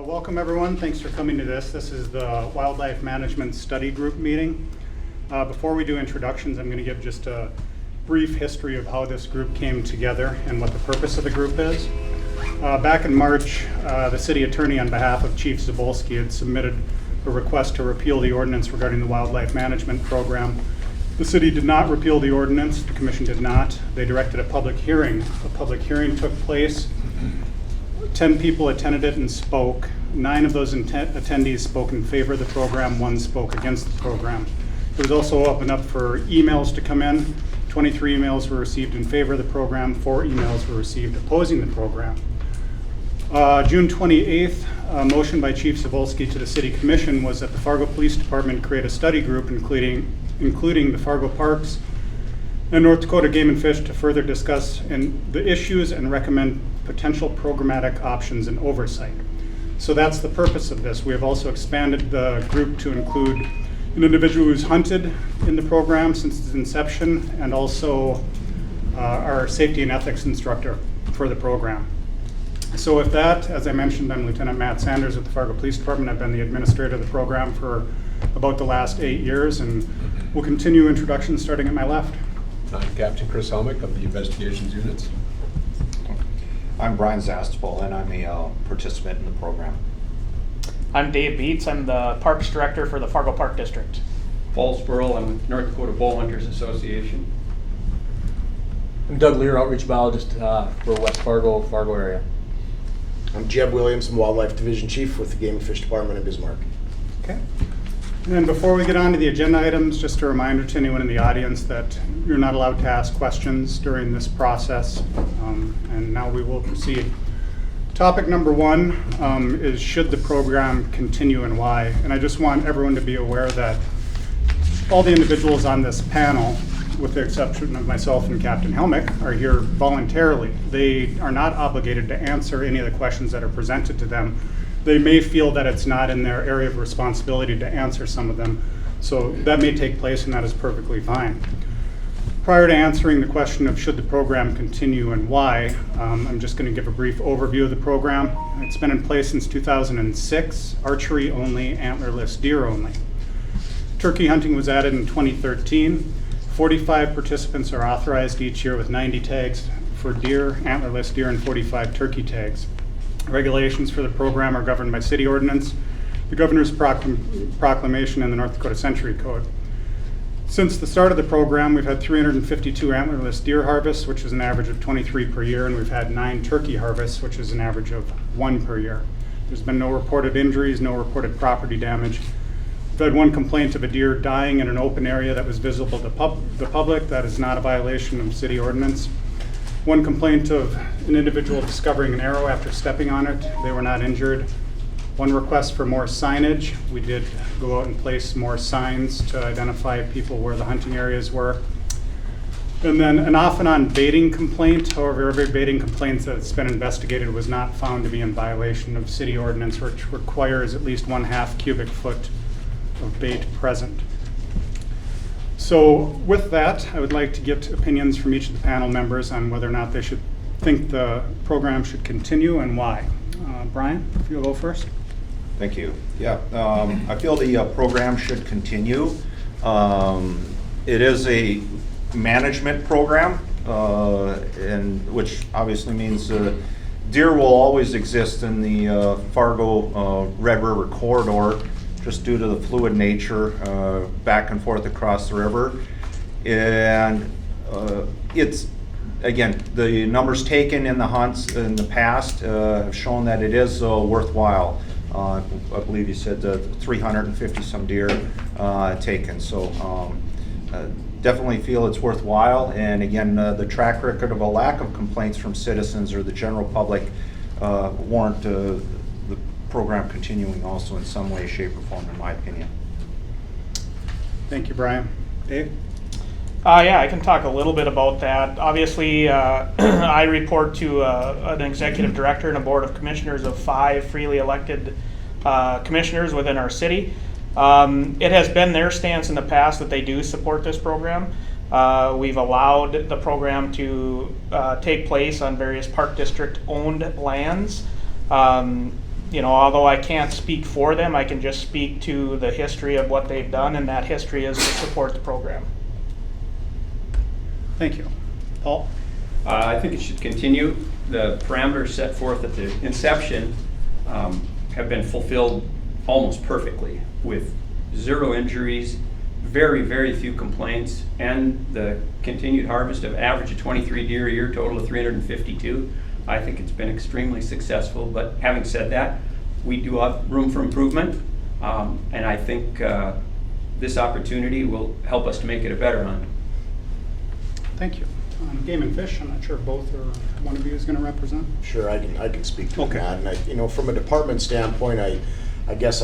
Welcome everyone. Thanks for coming to this. This is the Wildlife Management Study Group meeting. Before we do introductions, I'm going to give just a brief history of how this group came together and what the purpose of the group is. Back in March, the city attorney on behalf of Chief Zabolski had submitted a request to repeal the ordinance regarding the Wildlife Management Program. The city did not repeal the ordinance. The commission did not. They directed a public hearing. A public hearing took place. 10 people attended it and spoke. 9 of those attendees spoke in favor of the program, 1 spoke against the program. It was also opened up for emails to come in. 23 emails were received in favor of the program, 4 emails were received opposing the program. June 28th, a motion by Chief Zabolski to the City Commission was that the Fargo Police Department create a study group including the Fargo Parks and North Dakota Game and Fish to further discuss the issues and recommend potential programmatic options and oversight. So that's the purpose of this. We have also expanded the group to include an individual who's hunted in the program since its inception and also our safety and ethics instructor for the program. So with that, as I mentioned, I'm Lieutenant Matt Sanders with the Fargo Police Department. I've been the administrator of the program for about the last 8 years, and we'll continue introductions starting at my left. I'm Captain Chris Helmick of the Investigations Units. I'm Brian Zastapel, and I'm a participant in the program. I'm Dave Beets. I'm the Parks Director for the Fargo Park District. Paul Spurl, I'm with North Dakota Bull Hunters Association. I'm Doug Lear, Outreach Biologist for West Fargo area. I'm Jeb Williams, I'm Wildlife Division Chief with the Game and Fish Department in Bismarck. Okay. And before we get on to the agenda items, just a reminder to anyone in the audience that you're not allowed to ask questions during this process. And now we will proceed. Topic number 1 is should the program continue and why? And I just want everyone to be aware that all the individuals on this panel, with the exception of myself and Captain Helmick, are here voluntarily. They are not obligated to answer any of the questions that are presented to them. They may feel that it's not in their area of responsibility to answer some of them, so that may take place and that is perfectly fine. Prior to answering the question of should the program continue and why, I'm just going to give a brief overview of the program. It's been in place since 2006, archery only, antlerless deer only. Turkey hunting was added in 2013. 45 participants are authorized each year with 90 tags for deer, antlerless deer, and 45 turkey tags. Regulations for the program are governed by city ordinance, the governor's proclamation, and the North Dakota Century Code. Since the start of the program, we've had 352 antlerless deer harvests, which is an average of 23 per year, and we've had 9 turkey harvests, which is an average of 1 per year. There's been no reported injuries, no reported property damage. We've had 1 complaint of a deer dying in an open area that was visible to the public. That is not a violation of city ordinance. 1 complaint of an individual discovering an arrow after stepping on it. They were not injured. 1 request for more signage. We did go out and place more signs to identify people where the hunting areas were. And then an off and on baiting complaint. However, every baiting complaint that's been investigated was not found to be in violation of city ordinance, which requires at least 1/2 cubic foot of bait present. So with that, I would like to get opinions from each of the panel members on whether or not they should think the program should continue and why. Brian, if you'll go first. Thank you. Yeah, I feel the program should continue. It is a management program, and which obviously means deer will always exist in the Fargo Red River corridor, just due to the fluid nature back and forth across the river. And it's, again, the numbers taken in the hunts in the past have shown that it is worthwhile. I believe you said 350 some deer taken. So definitely feel it's worthwhile. And again, the track record of a lack of complaints from citizens or the general public warrant the program continuing also in some way, shape, or form, in my opinion. Thank you, Brian. Dave? Yeah, I can talk a little bit about that. Obviously, I report to an executive director and a board of commissioners of 5 freely elected commissioners within our city. It has been their stance in the past that they do support this program. We've allowed the program to take place on various park district owned lands. although I can't speak for them, I can just speak to the history of what they've done, and that history is to support the program. Thank you. Paul? I think it should continue. The parameters set forth at the inception have been fulfilled almost perfectly, with 0 injuries, very, very few complaints, and the continued harvest of average of 23 deer a year, total of 352. I think it's been extremely successful, but having said that, we do have room for improvement, and I think this opportunity will help us to make it a better hunt. Thank you. Game and Fish, I'm not sure if both or one of you is going to represent. Sure, I can speak to Okay. that. And from a department standpoint, I guess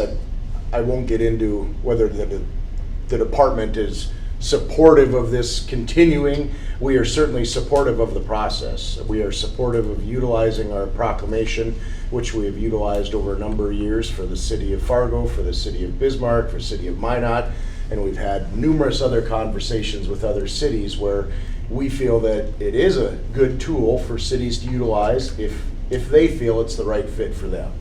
I won't get into whether the department is supportive of this continuing. We are certainly supportive of the process. We are supportive of utilizing our proclamation, which we have utilized over a number of years for the city of Fargo, for the city of Bismarck, for the city of Minot, and we've had numerous other conversations with other cities where we feel that it is a good tool for cities to utilize if they feel it's the right fit for them.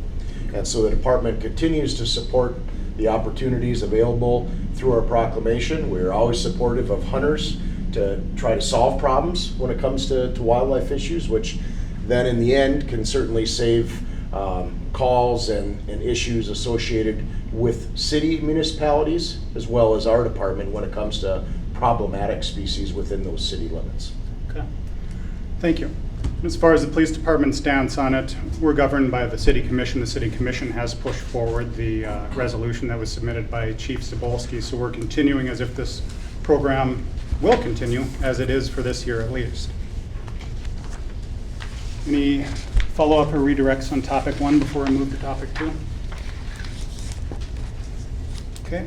And so the department continues to support the opportunities available through our proclamation. We're always supportive of hunters to try to solve problems when it comes to wildlife issues, which then in the end can certainly save calls and issues associated with city municipalities as well as our department when it comes to problematic species within those city limits. Okay. Thank you. As far as the police department's stance on it, we're governed by the city commission. The city commission has pushed forward the resolution that was submitted by Chief Cebulski, so we're continuing as if this program will continue as it is for this year at least. Any follow-up or redirects on topic 1 before I move to topic 2? Okay.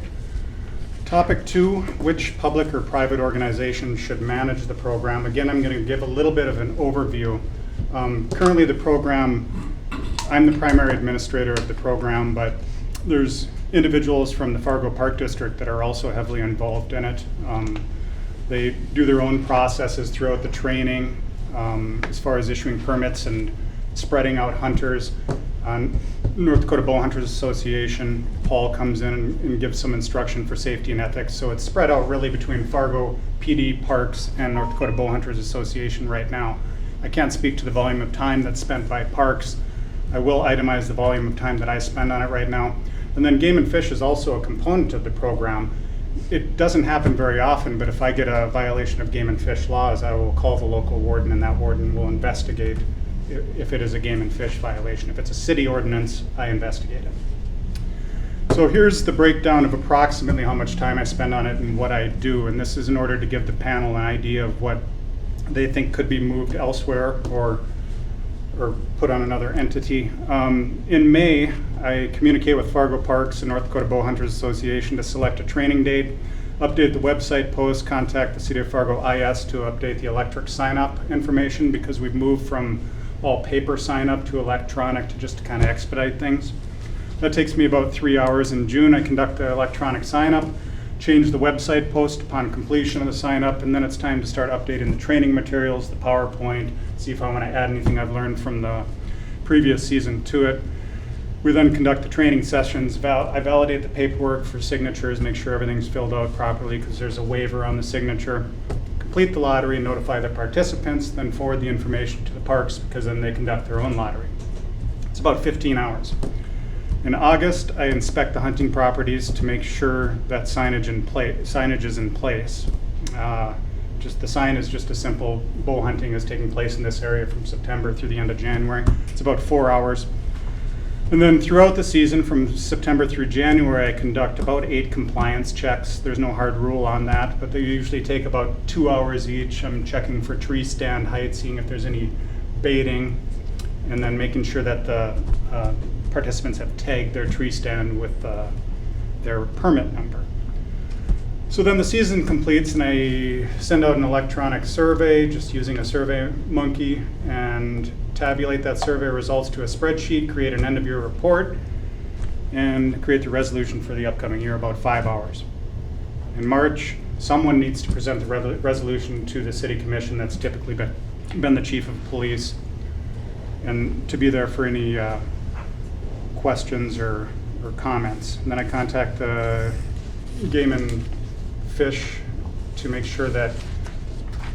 Topic 2, which public or private organization should manage the program? Again, I'm going to give a little bit of an overview. Currently the program, I'm the primary administrator of the program, but there's individuals from the Fargo Park District that are also heavily involved in it. They do their own processes throughout the training as far as issuing permits and spreading out hunters. North Dakota Bow Hunters Association, Paul comes in and gives some instruction for safety and ethics. So it's spread out really between Fargo PD Parks and North Dakota Bow Hunters Association right now. I can't speak to the volume of time that's spent by parks. I will itemize the volume of time that I spend on it right now. And then Game and Fish is also a component of the program. It doesn't happen very often, but if I get a violation of Game and Fish laws, I will call the local warden, and that warden will investigate if it is a Game and Fish violation. If it's a city ordinance, I investigate it. So here's the breakdown of approximately how much time I spend on it and what I do, and this is in order to give the panel an idea of what they think could be moved elsewhere or put on another entity. In May, I communicate with Fargo Parks and North Dakota Bow Hunters Association to select a training date, update the website post, contact the City of Fargo IS to update the electric sign-up information because we've moved from all paper sign-up to electronic to just to kind of expedite things. That takes me about 3 hours. In June, I conduct the electronic sign-up, change the website post upon completion of the sign-up, and then it's time to start updating the training materials, the PowerPoint, see if I want to add anything I've learned from the previous season to it. We then conduct the training sessions. I validate the paperwork for signatures, make sure everything's filled out properly because there's a waiver on the signature. Complete the lottery, notify the participants, then forward the information to the parks because then they conduct their own lottery. It's about 15 hours. In August, I inspect the hunting properties to make sure that signage is in place. Just the sign is just a simple bow hunting is taking place in this area from September through the end of January. It's about 4 hours. And then throughout the season, from September through January, I conduct about 8 compliance checks. There's no hard rule on that, but they usually take about 2 hours each. I'm checking for tree stand height, seeing if there's any baiting, and then making sure that the participants have tagged their tree stand with their permit number. So then the season completes and I send out an electronic survey just using a survey monkey and tabulate that survey results to a spreadsheet, create an end of year report, and create the resolution for the upcoming year, about 5 hours. In March, someone needs to present the resolution to the city commission. That's typically been the chief of police, and to be there for any questions or comments. And then I contact the Game and Fish to make sure that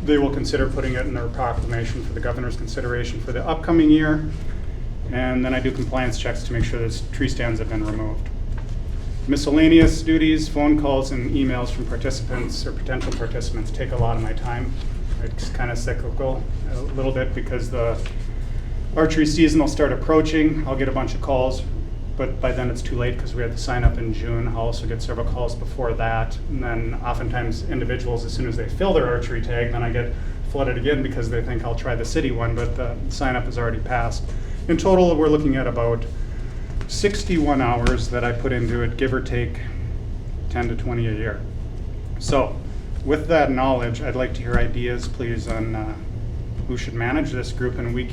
they will consider putting it in their proclamation for the governor's consideration for the upcoming year. And then I do compliance checks to make sure that tree stands have been removed. Miscellaneous duties, phone calls and emails from participants or potential participants take a lot of my time. It's kind of cyclical a little bit because the archery season will start approaching. I'll get a bunch of calls, but by then it's too late because we have to sign up in June. I'll also get several calls before that. And then oftentimes individuals, as soon as they fill their archery tag, then I get flooded again because they think I'll try the city one, but the sign up has already passed. In total, we're looking at about 61 hours that I put into it, give or take 10 to 20 a year. So with that knowledge, I'd like to hear ideas, please, on who should manage this group, and we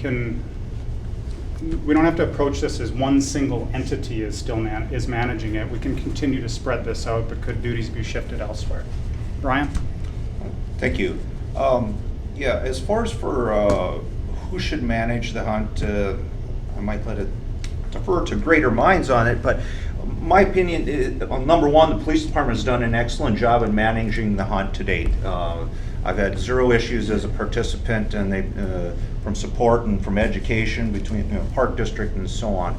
don't have to approach this as one single entity is managing it. We can continue to spread this out, but could duties be shifted elsewhere? Brian? Thank you. Yeah, as far as for who should manage the hunt, I might let it defer to greater minds on it, but my opinion is, number one, the police department has done an excellent job in managing the hunt to date. I've had zero issues as a participant, and they from support and from education between Park District and so on.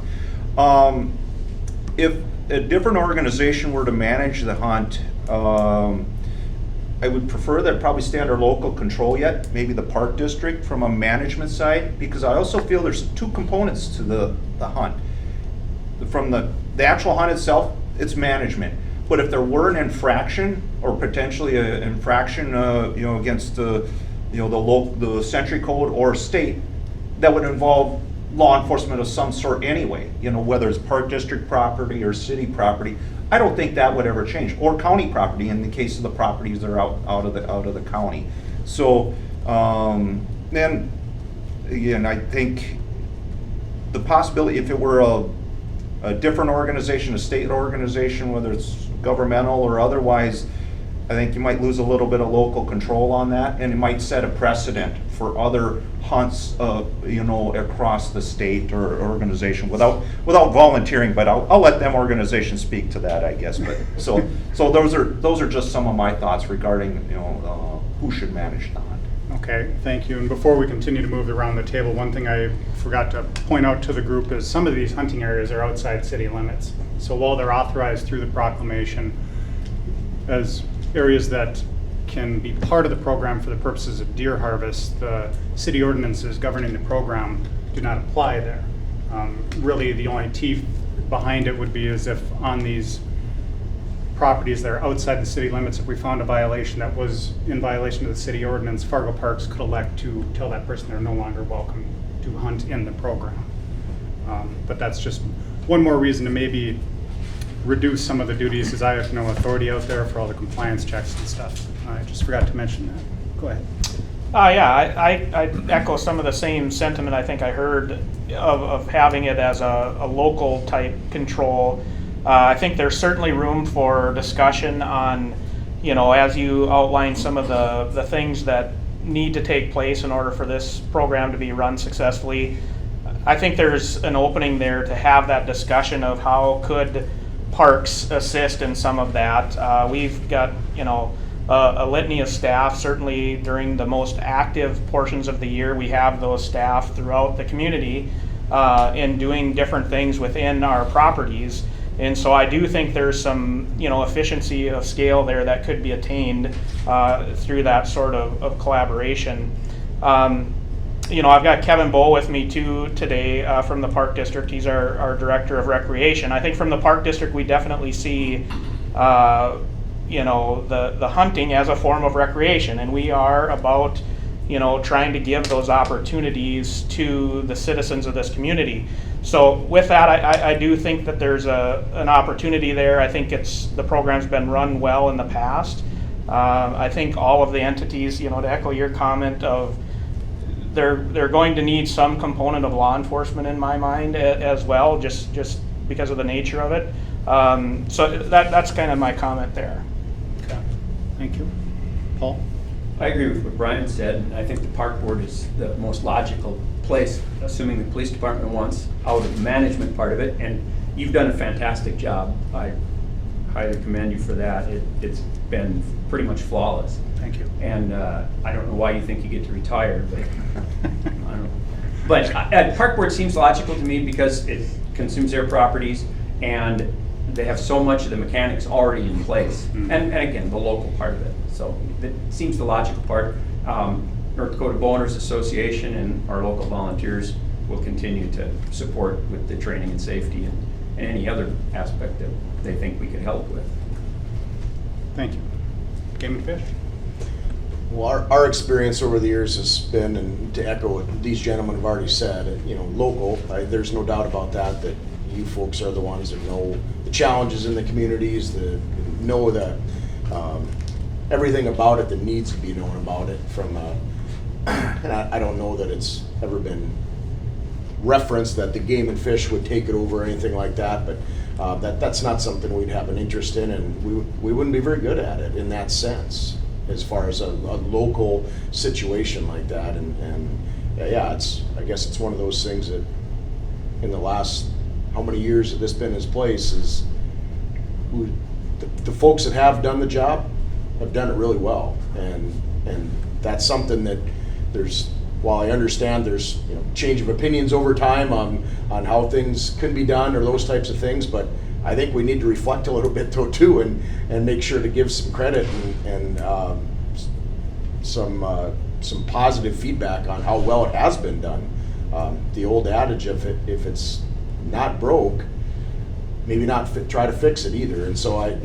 If a different organization were to manage the hunt, I would prefer that probably stay under local control yet, maybe the Park District from a management side, because I also feel there's two components to the hunt. From the actual hunt itself, it's management. But if there were an infraction or potentially an infraction, against the Century Code or state, that would involve law enforcement of some sort anyway. Whether it's Park District property or city property, I don't think that would ever change, or county property in the case of the properties that are out of the county. So then again, I think the possibility, if it were a different organization, a state organization, whether it's governmental or otherwise, I think you might lose a little bit of local control on that, and it might set a precedent for other hunts, across the state or organization without volunteering. But I'll let them organizations speak to that, I guess. But so those are just some of my thoughts regarding who should manage the hunt. Okay, thank you. And before we continue to move around the table, one thing I forgot to point out to the group is some of these hunting areas are outside city limits. So while they're authorized through the proclamation as areas that can be part of the program for the purposes of deer harvest, the city ordinances governing the program do not apply there. Really, the only teeth behind it would be as if on these properties that are outside the city limits, if we found a violation that was in violation of the city ordinance, Fargo Parks could elect to tell that person they're no longer welcome to hunt in the program. But that's just one more reason to maybe reduce some of the duties, as I have no authority out there for all the compliance checks and stuff. I just forgot to mention that. Go ahead. I echo some of the same sentiment I think I heard of having it as a local type control. I think there's certainly room for discussion on, as you outline some of the things that need to take place in order for this program to be run successfully. I think there's an opening there to have that discussion of how could parks assist in some of that. We've got, a litany of staff. Certainly during the most active portions of the year, we have those staff throughout the community in doing different things within our properties. And so I do think there's some, efficiency of scale there that could be attained through that sort of collaboration. I've got Kevin Bowe with me too today from the Park District. He's our Director of Recreation. I think from the Park District we definitely see the hunting as a form of recreation, and we are about trying to give those opportunities to the citizens of this community. So with that, I do think that there's an opportunity there. I think the program's been run well in the past. I think all of the entities, to echo your comment of they're going to need some component of law enforcement in my mind as well, just because of the nature of it. So that's kind of my comment there. Okay, thank you. Paul? I agree with what Brian said. I think the park board is the most logical place, assuming the police department wants out of the management part of it. And you've done a fantastic job. I highly commend you for that. It's been pretty much flawless. Thank you. And I don't know why you think you get to retire, but I don't know. But park board seems logical to me because it consumes their properties and they have so much of the mechanics already in place. And again, the local part of it. So it seems the logical part. North Dakota Boners Association and our local volunteers will continue to support with the training and safety and any other aspect that they think we could help with. Thank you. Game and Fish? Well, our experience over the years has been, and to echo what these gentlemen have already said, local. There's no doubt about that you folks are the ones that know the challenges in the communities, that know that everything about it that needs to be known about it. And I don't know that it's ever been referenced that the Game and Fish would take it over or anything like that, but that's not something we'd have an interest in, and we wouldn't be very good at it in that sense, as far as a local situation like that. And yeah, I guess it's one of those things that in the last, how many years have this been in place, is the folks that have done the job have done it really well, and that's something that while I understand there's change of opinions over time on how things can be done or those types of things, but I think we need to reflect a little bit though too, and make sure to give some credit and some positive feedback on how well it has been done. The old adage of if it's not broke, maybe not try to fix it either. And so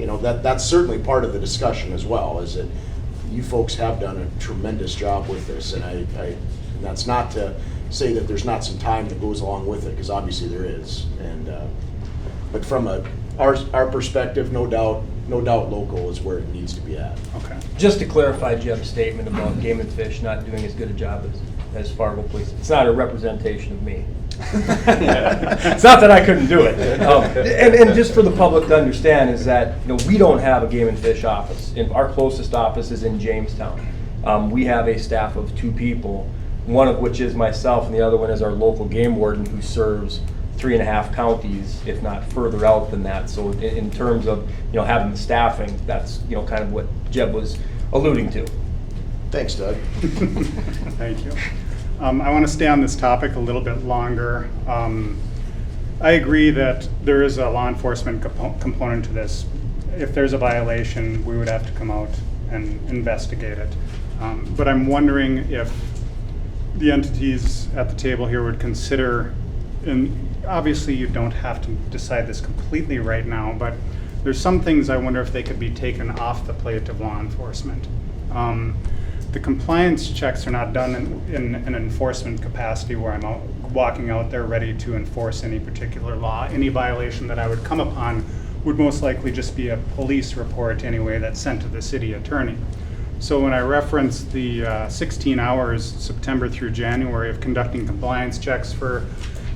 that's certainly part of the discussion as well, is that you folks have done a tremendous job with this, and that's not to say that there's not some time that goes along with it, because obviously there is. But from our perspective, no doubt local is where it needs to be at. Okay. Just to clarify Jeb's statement about Game and Fish not doing as good a job as Fargo Police, it's not a representation of me. It's not that I couldn't do it. And just for the public to understand is that we don't have a Game and Fish office. Our closest office is in Jamestown. We have a staff of 2 people, one of which is myself, and the other one is our local game warden, who serves 3.5 counties, if not further out than that. So in terms of having the staffing, that's kind of what Jeb was alluding to. Thanks, Doug. Thank you. I want to stay on this topic a little bit longer. I agree that there is a law enforcement component to this. If there's a violation, we would have to come out and investigate it. But I'm wondering if the entities at the table here would consider, and obviously you don't have to decide this completely right now, but there's some things I wonder if they could be taken off the plate of law enforcement. The compliance checks are not done in an enforcement capacity where I'm walking out there ready to enforce any particular law. Any violation that I would come upon would most likely just be a police report anyway that's sent to the city attorney. So when I reference the 16 hours, September through January, of conducting compliance checks for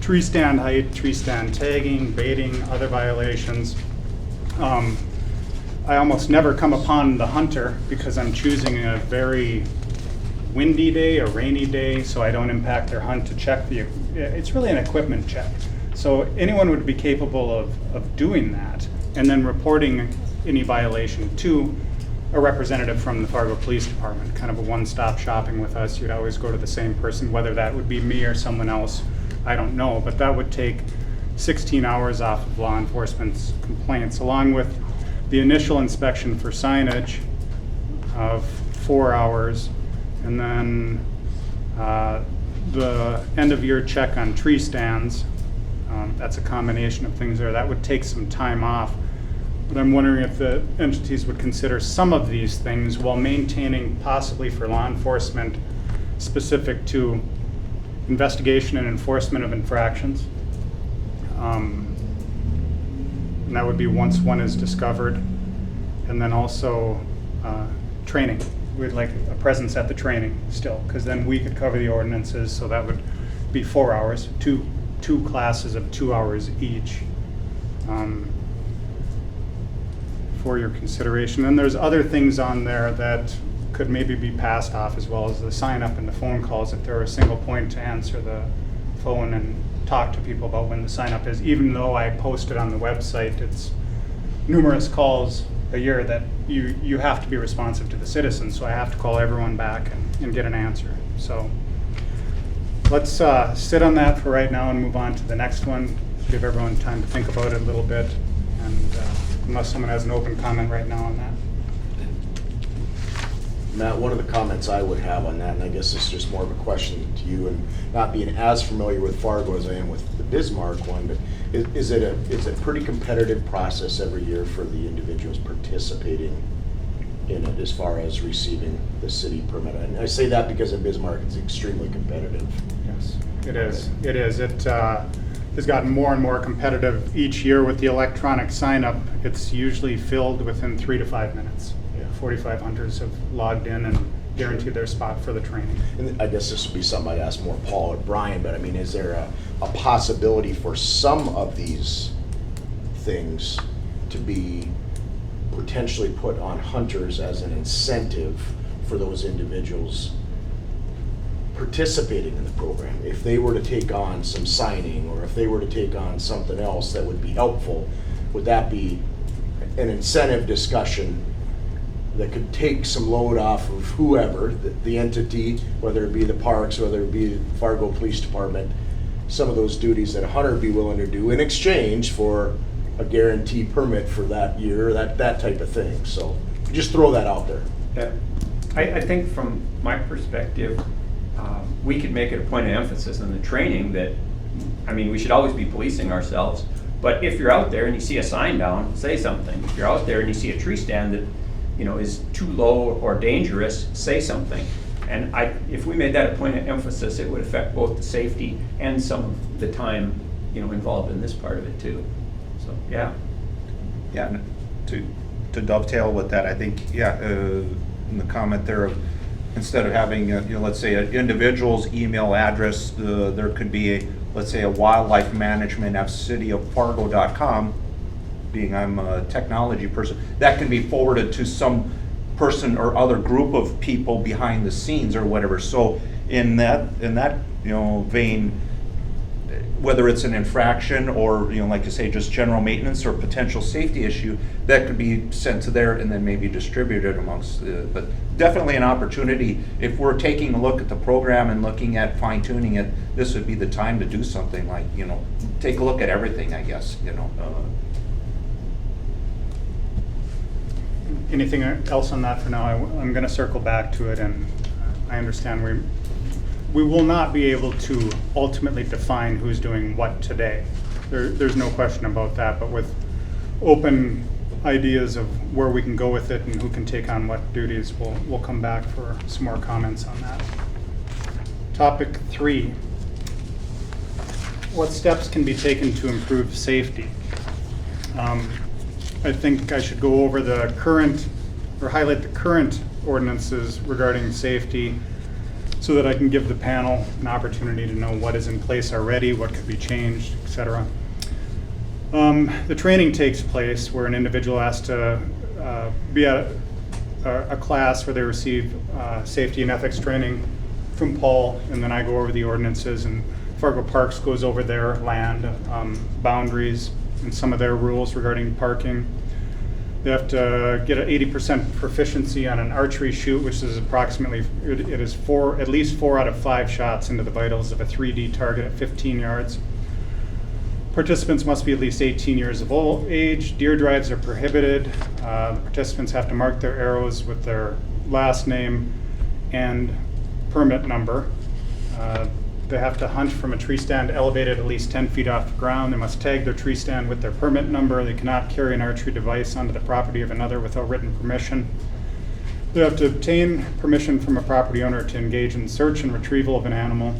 tree stand height, tree stand tagging, baiting, other violations, I almost never come upon the hunter because I'm choosing a very windy day, a rainy day, so I don't impact their hunt to check it's really an equipment check. So anyone would be capable of doing that and then reporting any violation to a representative from the Fargo Police Department, kind of a one-stop shopping with us. You'd always go to the same person, whether that would be me or someone else, I don't know, but that would take 16 hours off of law enforcement's complaints, along with the initial inspection for signage of 4 hours, and then the end of year check on tree stands. That's a combination of things there. That would take some time off. But I'm wondering if the entities would consider some of these things while maintaining, possibly for law enforcement, specific to investigation and enforcement of infractions. And that would be once one is discovered. And then also training. We'd like a presence at the training still, because then we could cover the ordinances, so that would be 4 hours, two classes of 2 hours each. For your consideration. And there's other things on there that could maybe be passed off, as well as the sign up and the phone calls, if there were a single point to answer the phone and talk to people about when the sign up is, even though I post it on the website. It's numerous calls a year that you have to be responsive to the citizens, so I have to call everyone back and get an answer. So let's sit on that for right now and move on to the next one. Give everyone time to think about it a little bit, and unless someone has an open comment right now on that. Matt, one of the comments I would have on that, and I guess this is just more of a question to you, and not being as familiar with Fargo as I am with the Bismarck one, but is it a pretty competitive process every year for the individuals participating in it as far as receiving the city permit? And I say that because in Bismarck it's extremely competitive. Yes, it is. It is. It has gotten more and more competitive each year with the electronic sign up. It's usually filled within 3 to 5 minutes. 45 hunters have logged in and guaranteed their spot for the training. And I guess this would be something I'd ask more Paul or Brian, but I mean, is there a possibility for some of these things to be potentially put on hunters as an incentive for those individuals participating in the program? If they were to take on some signing, or if they were to take on something else that would be helpful, would that be an incentive discussion that could take some load off of whoever, the entity, whether it be the parks, whether it be the Fargo Police Department, some of those duties that a hunter would be willing to do in exchange for a guaranteed permit for that year, that type of thing. So just throw that out there. Yeah. I think from my perspective, we could make it a point of emphasis in the training that, I mean, we should always be policing ourselves, but if you're out there and you see a sign down, say something. If you're out there and you see a tree stand that is too low or dangerous, say something. And if we made that a point of emphasis, it would affect both the safety and some of the time, involved in this part of it too. So, yeah. Yeah, and to dovetail with that, I think, in the comment there of, instead of having, let's say an individual's email address, there could be let's say a wildlife management at cityofargo.com, being I'm a technology person, that can be forwarded to some person or other group of people behind the scenes or whatever. So in that vein, whether it's an infraction or like you say, just general maintenance or potential safety issue, that could be sent to there and then maybe distributed amongst but definitely an opportunity. If we're taking a look at the program and looking at fine tuning it, this would be the time to do something like, take a look at everything, I guess, Anything else on that for now? I'm going to circle back to it, and I understand we will not be able to ultimately define who's doing what today. There's no question about that, but with open ideas of where we can go with it and who can take on what duties, we'll come back for some more comments on that. Topic 3, what steps can be taken to improve safety? I think I should go over the current, or highlight the current ordinances regarding safety so that I can give the panel an opportunity to know what is in place already, what could be changed, etc. The training takes place where an individual has to be at a class where they receive safety and ethics training from Paul, and then I go over the ordinances, and Fargo Parks goes over their land boundaries and some of their rules regarding parking. They have to get an 80% proficiency on an archery shoot, which is approximately, it is at least 4 out of 5 shots into the vitals of a 3D target at 15 yards. Participants must be at least 18 years of age. Deer drives are prohibited. The participants have to mark their arrows with their last name and permit number. They have to hunt from a tree stand elevated at least 10 feet off the ground. They must tag their tree stand with their permit number. They cannot carry an archery device onto the property of another without written permission. They have to obtain permission from a property owner to engage in search and retrieval of an animal.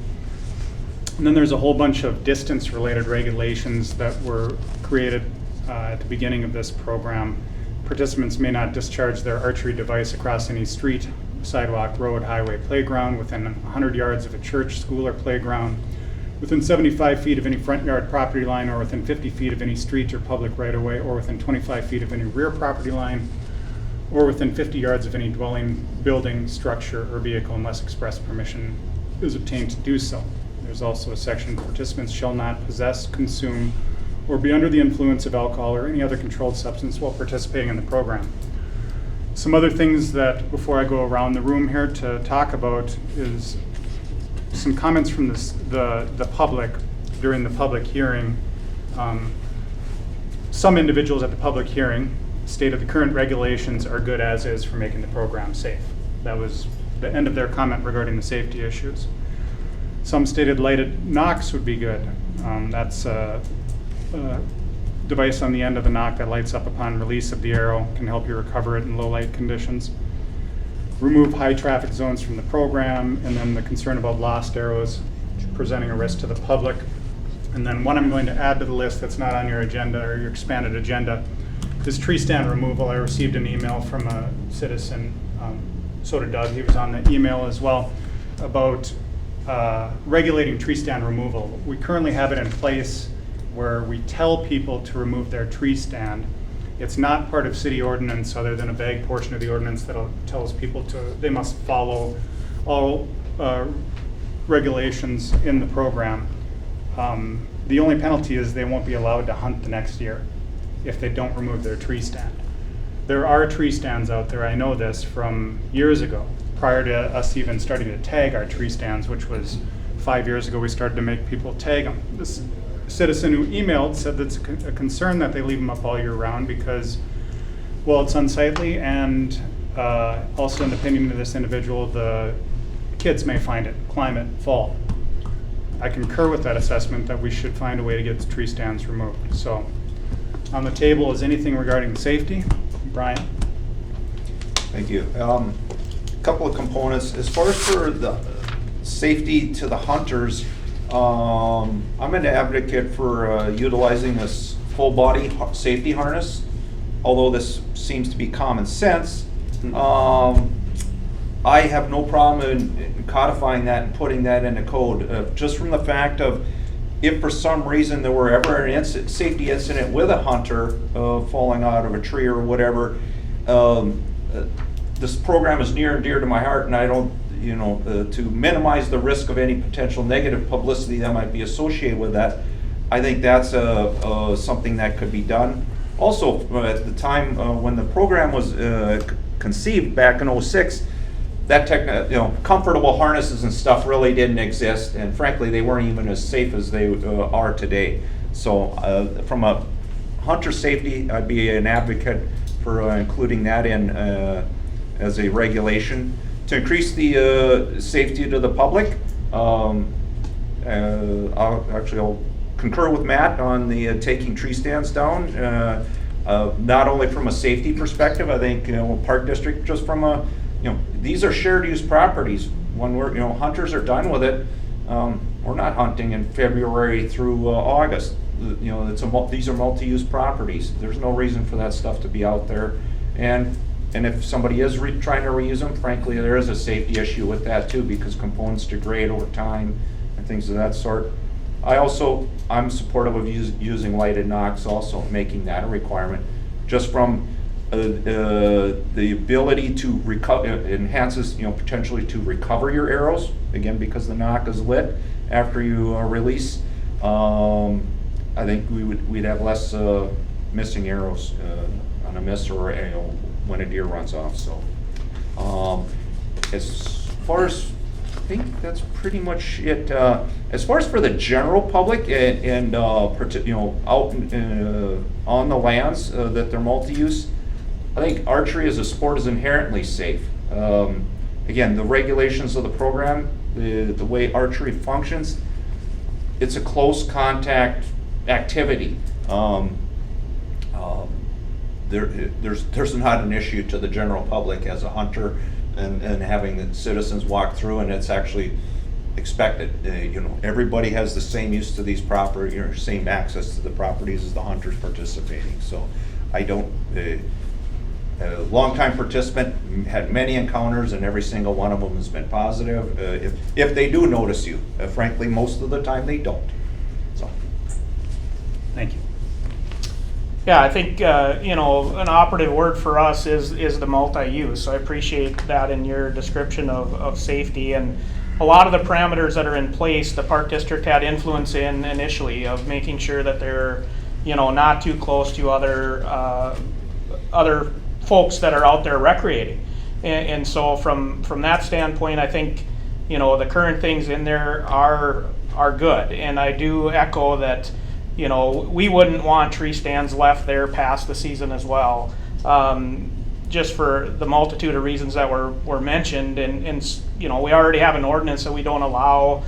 And then there's a whole bunch of distance-related regulations that were created at the beginning of this program. Participants may not discharge their archery device across any street, sidewalk, road, highway, playground, within 100 yards of a church, school, or playground, within 75 feet of any front yard property line, or within 50 feet of any street or public right-of-way, or within 25 feet of any rear property line, or within 50 yards of any dwelling, building, structure, or vehicle, unless express permission is obtained to do so. there's also a section, participants shall not possess, consume, or be under the influence of alcohol or any other controlled substance while participating in the program. Some other things that, before I go around the room here to talk about, is some comments from the public during the public hearing. Some individuals at the public hearing stated the current regulations are good as is for making the program safe. That was the end of their comment regarding the safety issues. Some stated lighted knocks would be good. That's a device on the end of the knock that lights up upon release of the arrow, can help you recover it in low light conditions. Remove high traffic zones from the program, and then the concern about lost arrows presenting a risk to the public. And then one I'm going to add to the list that's not on your agenda or your expanded agenda is tree stand removal. I received an email from a citizen, so did Doug, he was on the email as well, about regulating tree stand removal. We currently have it in place where we tell people to remove their tree stand. It's not part of city ordinance other than a vague portion of the ordinance that tells people they must follow all regulations in the program. The only penalty is they won't be allowed to hunt the next year if they don't remove their tree stand. There are tree stands out there, I know this from years ago, prior to us even starting to tag our tree stands, which was 5 years ago. We started to make people tag them. This citizen who emailed said that's a concern that they leave them up all year round because, well, it's unsightly, and also in the opinion of this individual, the kids may find it, climb it, fall. I concur with that assessment that we should find a way to get the tree stands removed. So on the table is anything regarding safety. Brian? Thank you. A couple of components. As far as for the safety to the hunters, I'm an advocate for utilizing this full body safety harness, although this seems to be common sense. I have no problem in codifying that and putting that in the code, just from the fact of if for some reason there were ever an safety incident with a hunter falling out of a tree or whatever. This program is near and dear to my heart, and I don't, to minimize the risk of any potential negative publicity that might be associated with that, I think that's something that could be done. Also, at the time when the program was conceived back in '06, that comfortable harnesses and stuff really didn't exist, and frankly, they weren't even as safe as they are today. So, from a hunter safety, I'd be an advocate for including that in as a regulation to increase the safety to the public. I'll concur with Matt on the taking tree stands down. Not only from a safety perspective, I think Park District, just from a these are shared use properties. When we're hunters are done with it, we're not hunting in February through August. These are multi-use properties. There's no reason for that stuff to be out there, and if somebody is trying to reuse them, frankly, there is a safety issue with that too, because components degrade over time and things of that sort. I'm supportive of using lighted knocks, also making that a requirement, just from the ability to recover, enhances potentially to recover your arrows, again because the knock is lit after you release. I think we'd have less missing arrows on a miss or when a deer runs off. So as far as, I think that's pretty much it. As far as for the general public and out on the lands that they're multi-use, I think archery as a sport is inherently safe. Again, the regulations of the program, the way archery functions, it's a close contact activity. There's not an issue to the general public as a hunter and having the citizens walk through, and it's actually expected. Everybody has the same use to these properties, same access to the properties as the hunters participating. So I don't. A longtime participant, had many encounters, and every single one of them has been positive. If they do notice you, frankly, most of the time they don't. So, thank you. Yeah, I think an operative word for us is the multi-use. So I appreciate that in your description of safety, and a lot of the parameters that are in place, the park district had influence in initially of making sure that they're, not too close to other folks that are out there recreating. And so from that standpoint, I think, the current things in there are good. And I do echo that, we wouldn't want tree stands left there past the season as well. Just for the multitude of reasons that were mentioned, and we already have an ordinance that we don't allow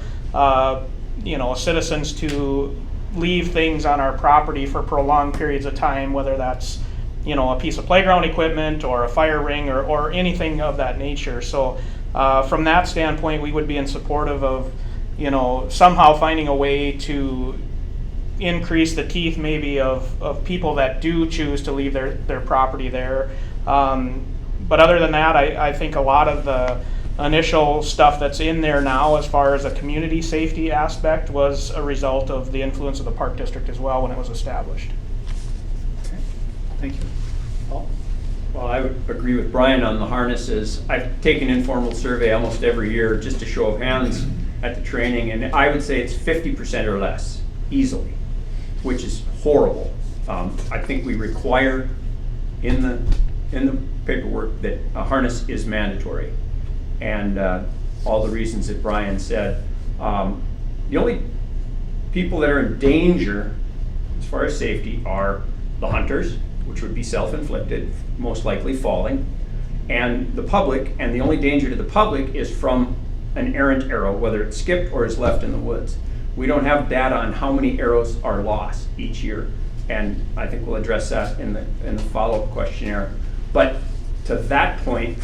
citizens to leave things on our property for prolonged periods of time, whether that's a piece of playground equipment or a fire ring or anything of that nature. So from that standpoint, we would be in supportive of somehow finding a way to increase the teeth maybe of people that do choose to leave their property there. But other than that, I think a lot of the initial stuff that's in there now as far as a community safety aspect was a result of the influence of the park district as well when it was established. Okay. Thank you. Paul? Well, I would agree with Brian on the harnesses. I've taken informal survey almost every year, just a show of hands at the training, and I would say it's 50% or less, easily, which is horrible. I think we require in the paperwork that a harness is mandatory, and all the reasons that Brian said. The only people that are in danger as far as safety are the hunters, which would be self-inflicted, most likely falling, and the public, and the only danger to the public is from an errant arrow, whether it's skipped or is left in the woods. We don't have data on how many arrows are lost each year, and I think we'll address that in the follow-up questionnaire. But to that point,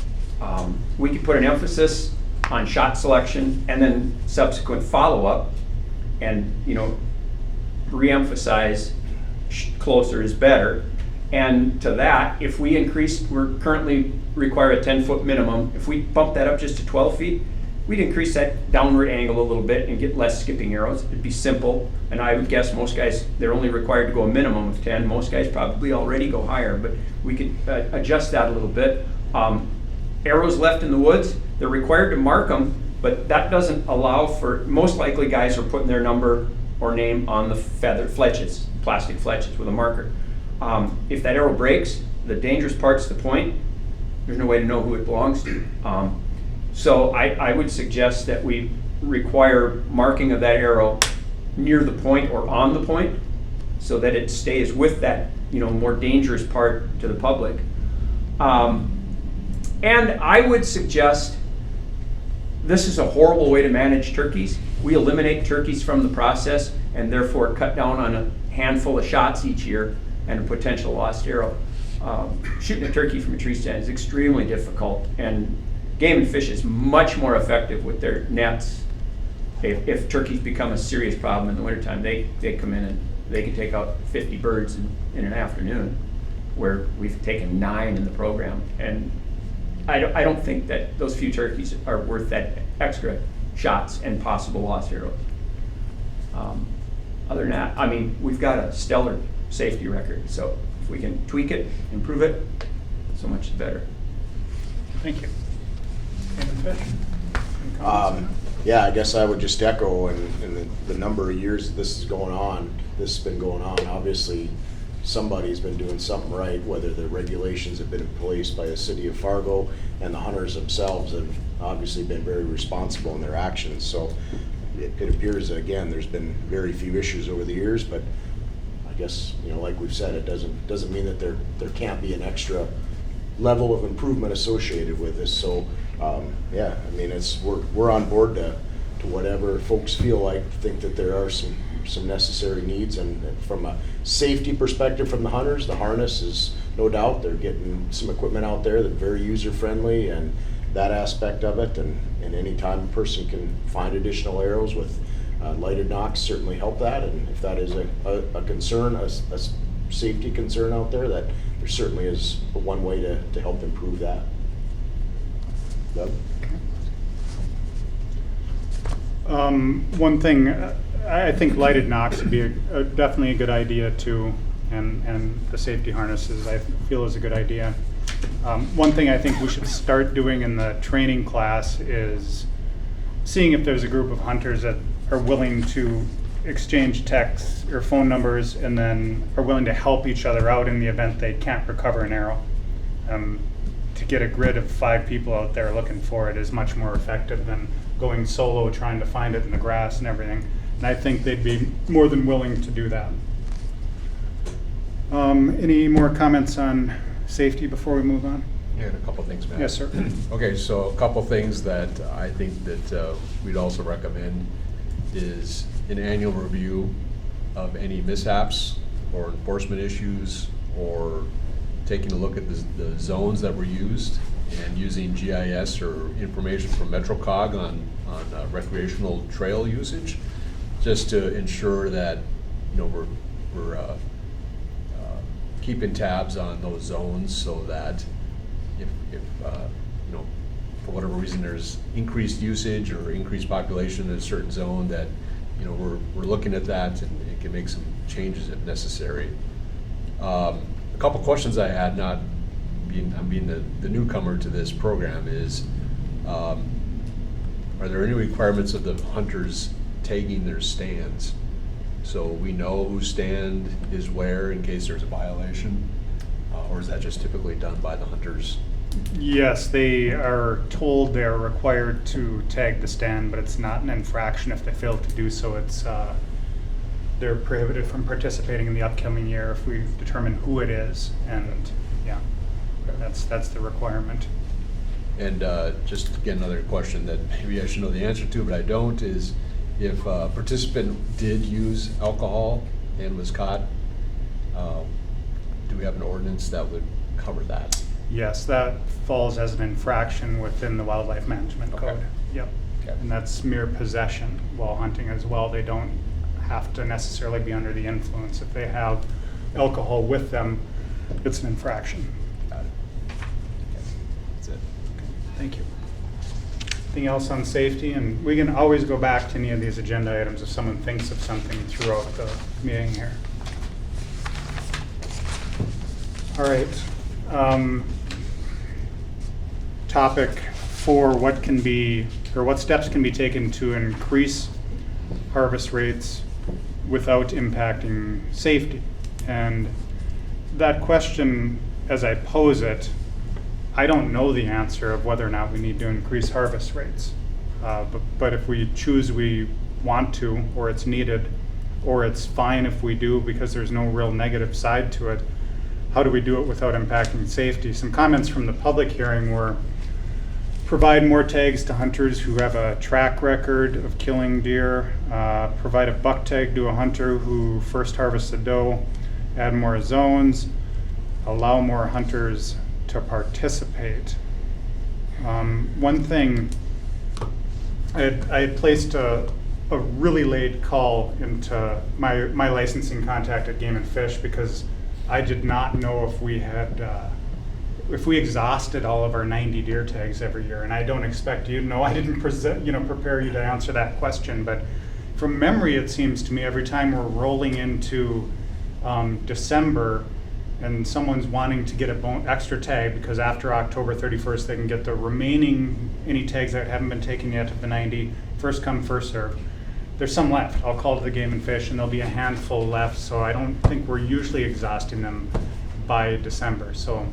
we could put an emphasis on shot selection and then subsequent follow-up, and re-emphasize closer is better. And to that, if we we're currently require a 10-foot minimum. If we bump that up just to 12 feet, we'd increase that downward angle a little bit and get less skipping arrows. It'd be simple, and I would guess most guys, they're only required to go a minimum of 10. Most guys probably already go higher, but we could adjust that a little bit. Arrows left in the woods, they're required to mark them, but that doesn't allow for, most likely guys are putting their number or name on the feather fletches, plastic fletches with a marker. If that arrow breaks, the dangerous part's the point. There's no way to know who it belongs to. So I would suggest that we require marking of that arrow near the point or on the point so that it stays with that more dangerous part to the public. And I would suggest, this is a horrible way to manage turkeys. We eliminate turkeys from the process and therefore cut down on a handful of shots each year and a potential lost arrow. Shooting a turkey from a tree stand is extremely difficult, and Game and Fish is much more effective with their nets. If turkeys become a serious problem in the wintertime, they come in and they can take out 50 birds in an afternoon, where we've taken 9 in the program. And I don't think that those few turkeys are worth that extra shots and possible lost arrows. Other than that, I mean, we've got a stellar safety record, so if we can tweak it, improve it, so much better. Thank you. Game and Fish? Any comments on that? Yeah, I guess I would just echo in the number of years this has been going on. Obviously, somebody's been doing something right, whether the regulations have been in place by the city of Fargo, and the hunters themselves have obviously been very responsible in their actions. So it appears that, again, there's been very few issues over the years, but I guess, like we've said, it doesn't mean that there can't be an extra level of improvement associated with this. So yeah, I mean, we're on board to whatever folks think that there are some necessary needs, and from a safety perspective from the hunters, the harness is no doubt, they're getting some equipment out there that's very user friendly, and that aspect of it, and any time a person can find additional arrows with lighted nocks certainly help that. And if that is a concern, a safety concern out there, that there certainly is one way to help improve that. Doug? One thing, I think lighted nocks would be definitely a good idea too, and the safety harnesses I feel is a good idea. One thing I think we should start doing in the training class is seeing if there's a group of hunters that are willing to exchange texts or phone numbers and then are willing to help each other out in the event they can't recover an arrow. To get a grid of 5 people out there looking for it is much more effective than going solo trying to find it in the grass and everything. And I think they'd be more than willing to do that. Any more comments on safety before we move on? Yeah, a couple things, Matt. Yes, sir. Okay, so a couple things that I think that we'd also recommend is an annual review of any mishaps or enforcement issues, or taking a look at the zones that were used and using GIS or information from MetroCog on recreational trail usage, just to ensure that, you know, we're keeping tabs on those zones, so that if you know, for whatever reason there's increased usage or increased population in a certain zone, that, you know, we're looking at that and it can make some changes if necessary. A couple questions I had, I'm being the newcomer to this program, is are there any requirements of the hunters tagging their stands, so we know whose stand is where in case there's a violation, or is that just typically done by the hunters? Yes, they are told they're required to tag the stand, but it's not an infraction if they fail to do so. It's they're prohibited from participating in the upcoming year if we determine who it is, and yeah, that's the requirement. And just again, another question that maybe I should know the answer to, but I don't, is if a participant did use alcohol and was caught, do we have an ordinance that would cover that? Yes, that falls as an infraction within the Wildlife Management Code. Okay. Yep. Okay. And that's mere possession while hunting as well. They don't have to necessarily be under the influence. If they have alcohol with them, it's an infraction. Got it. Okay. That's it. Thank you. Anything else on safety? And we can always go back to any of these agenda items if someone thinks of something throughout the meeting here. All right. Topic 4, what steps can be taken to increase harvest rates without impacting safety? And that question, as I pose it, I don't know the answer of whether or not we need to increase harvest rates. But if we choose we want to, or it's needed, or it's fine if we do because there's no real negative side to it, how do we do it without impacting safety? Some comments from the public hearing were: provide more tags to hunters who have a track record of killing deer, provide a buck tag to a hunter who first harvested doe, add more zones, allow more hunters to participate. One thing, I had placed a really late call into my licensing contact at Game and Fish because I did not know if we exhausted all of our 90 deer tags every year, and I don't expect you to know. I didn't prepare you to answer that question, but from memory, it seems to me every time we're rolling into December and someone's wanting to get a extra tag because after October 31st they can get the remaining any tags that haven't been taken yet of the 90, first come, first served. There's some left. I'll call to the Game and Fish and there'll be a handful left, so I don't think we're usually exhausting them by December. So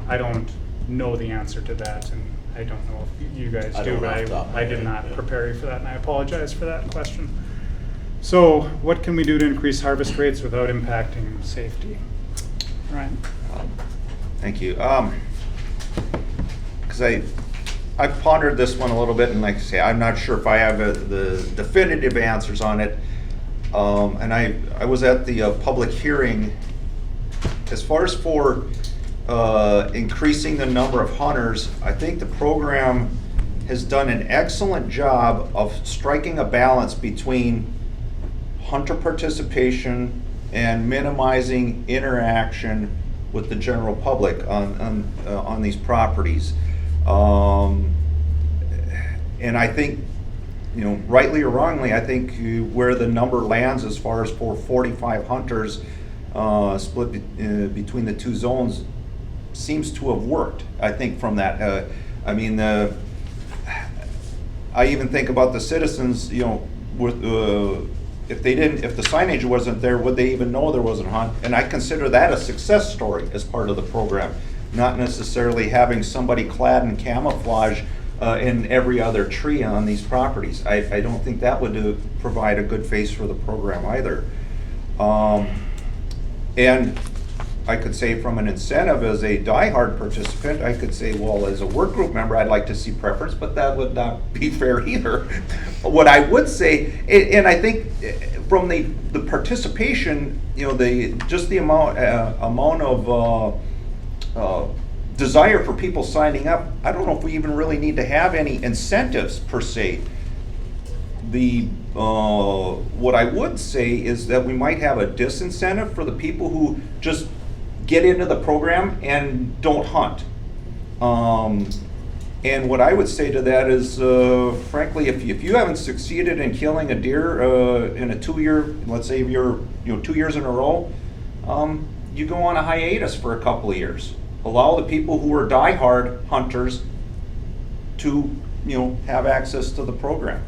I don't know the answer to that, and I don't know if you guys do, but I did not prepare you for that, and I apologize for that question. So what can we do to increase harvest rates without impacting safety? Ryan? Thank you. Because I pondered this one a little bit, and like I say, I'm not sure if I have the definitive answers on it. And I was at the public hearing. As far as for increasing the number of hunters, I think the program has done an excellent job of striking a balance between hunter participation and minimizing interaction with the general public on these properties. And I think, rightly or wrongly, I think where the number lands as far as for 45 hunters split between the two zones seems to have worked. I think from that, I even think about the citizens, you know, with, if the signage wasn't there, would they even know there was a hunt? And I consider that a success story as part of the program, not necessarily having somebody clad in camouflage in every other tree on these properties. I don't think that would provide a good face for the program either. And I could say from an incentive as a diehard participant, I could say, well, as a work group member, I'd like to see preference, but that would not be fair either. What I would say, and I think from the participation, you know, just the amount of desire for people signing up, I don't know if we even really need to have any incentives per se. What I would say is that we might have a disincentive for the people who just get into the program and don't hunt. And what I would say to that is, frankly, if you haven't succeeded in killing a deer in a 2-year, let's say you're 2 years in a row, you go on a hiatus for a couple of years. Allow the people who are diehard hunters to have access to the program.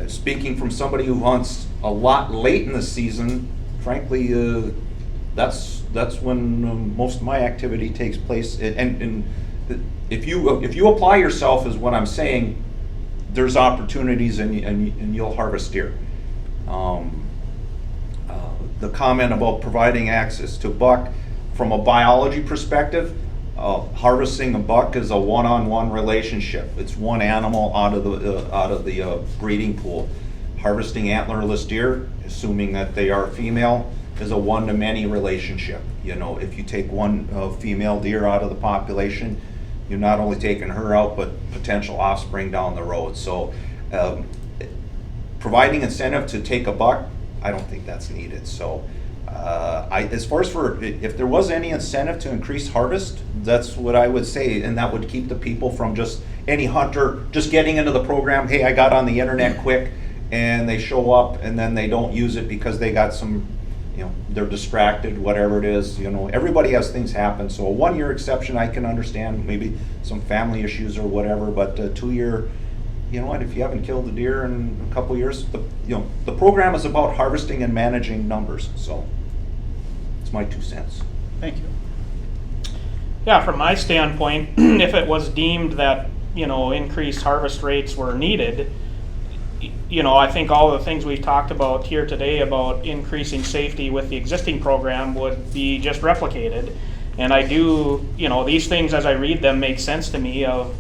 Speaking from somebody who hunts a lot late in the season, frankly, that's when most of my activity takes place. And if you apply yourself, is what I'm saying, there's opportunities and you'll harvest deer. The comment about providing access to buck, from a biology perspective, harvesting a buck is a one-on-one relationship. It's one animal out of the breeding pool. Harvesting antlerless deer, assuming that they are female, is a one-to-many relationship. If you take one female deer out of the population, you're not only taking her out, but potential offspring down the road. So providing incentive to take a buck, I don't think that's needed. So as far as if there was any incentive to increase harvest, that's what I would say, and that would keep the people from just any hunter just getting into the program. Hey, I got on the internet quick, and they show up and then they don't use it because they got some, they're distracted, whatever it is. Everybody has things happen. So a 1-year exception I can understand, maybe some family issues or whatever, but a 2-year, you know what, if you haven't killed a deer in a couple years, the program is about harvesting and managing numbers. So it's my 2 cents. Thank you. Yeah, from my standpoint, if it was deemed that, increased harvest rates were needed, I think all the things we've talked about here today about increasing safety with the existing program would be just replicated. And I do, these things as I read them make sense to me of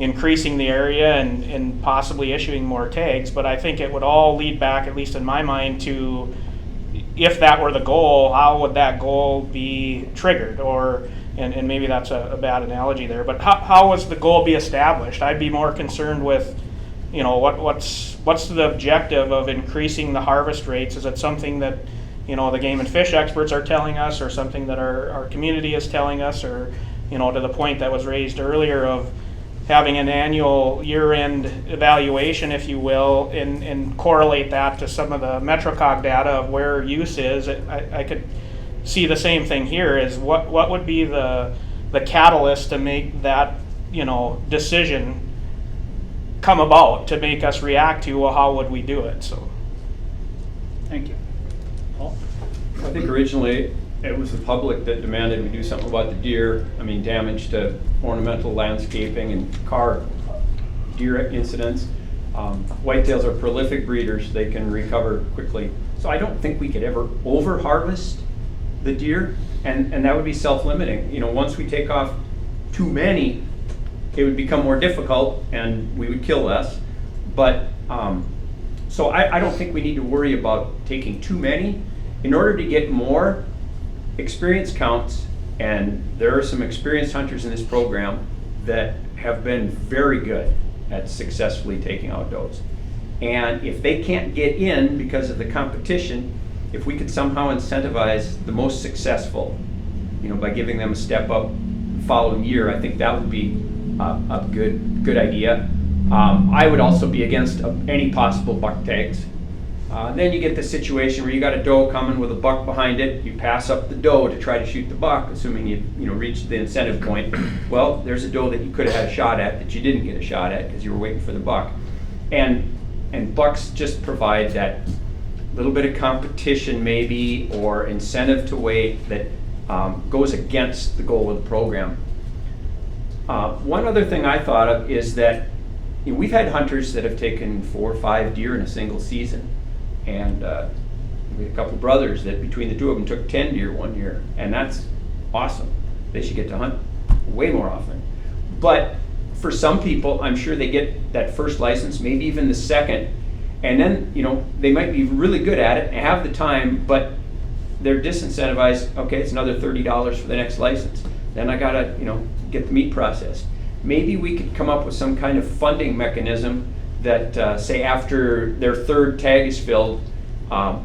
increasing the area and possibly issuing more tags, but I think it would all lead back, at least in my mind, to if that were the goal, how would that goal be triggered? And maybe that's a bad analogy there, but how was the goal be established? I'd be more concerned with, what's the objective of increasing the harvest rates? Is it something that, the game and fish experts are telling us, or something that our community is telling us, or, to the point that was raised earlier of having an annual year-end evaluation, if you will, and correlate that to some of the MetroCog data of where use is. I could see the same thing here, is what would be the catalyst to make that, decision come about, to make us react to, well, how would we do it? So Thank you. Paul? I think originally it was the public that demanded we do something about the deer. Damage to ornamental landscaping and car deer incidents. Whitetails are prolific breeders. They can recover quickly. So I don't think we could ever over-harvest the deer, and that would be self-limiting. Once we take off too many, it would become more difficult and we would kill less. But so I don't think we need to worry about taking too many. In order to get more, experience counts, and there are some experienced hunters in this program that have been very good at successfully taking out does. And if they can't get in because of the competition, if we could somehow incentivize the most successful, by giving them a step up the following year, I think that would be a good idea. I would also be against any possible buck tags. Then you get the situation where you got a doe coming with a buck behind it. You pass up the doe to try to shoot the buck, assuming you reached the incentive point. Well, there's a doe that you could have had a shot at that you didn't get a shot at because you were waiting for the buck. And bucks just provide that little bit of competition maybe, or incentive to wait that goes against the goal of the program. One other thing I thought of is that we've had hunters that have taken 4 or 5 deer in a single season. And we had a couple of brothers that between the two of them took 10 deer one year, and that's awesome. They should get to hunt way more often. But for some people, I'm sure they get that first license, maybe even the second, and then they might be really good at it and have the time, but they're disincentivized. Okay, it's another $30 for the next license. Then I gotta get the meat processed. Maybe we could come up with some kind of funding mechanism that say after their 3rd tag is filled,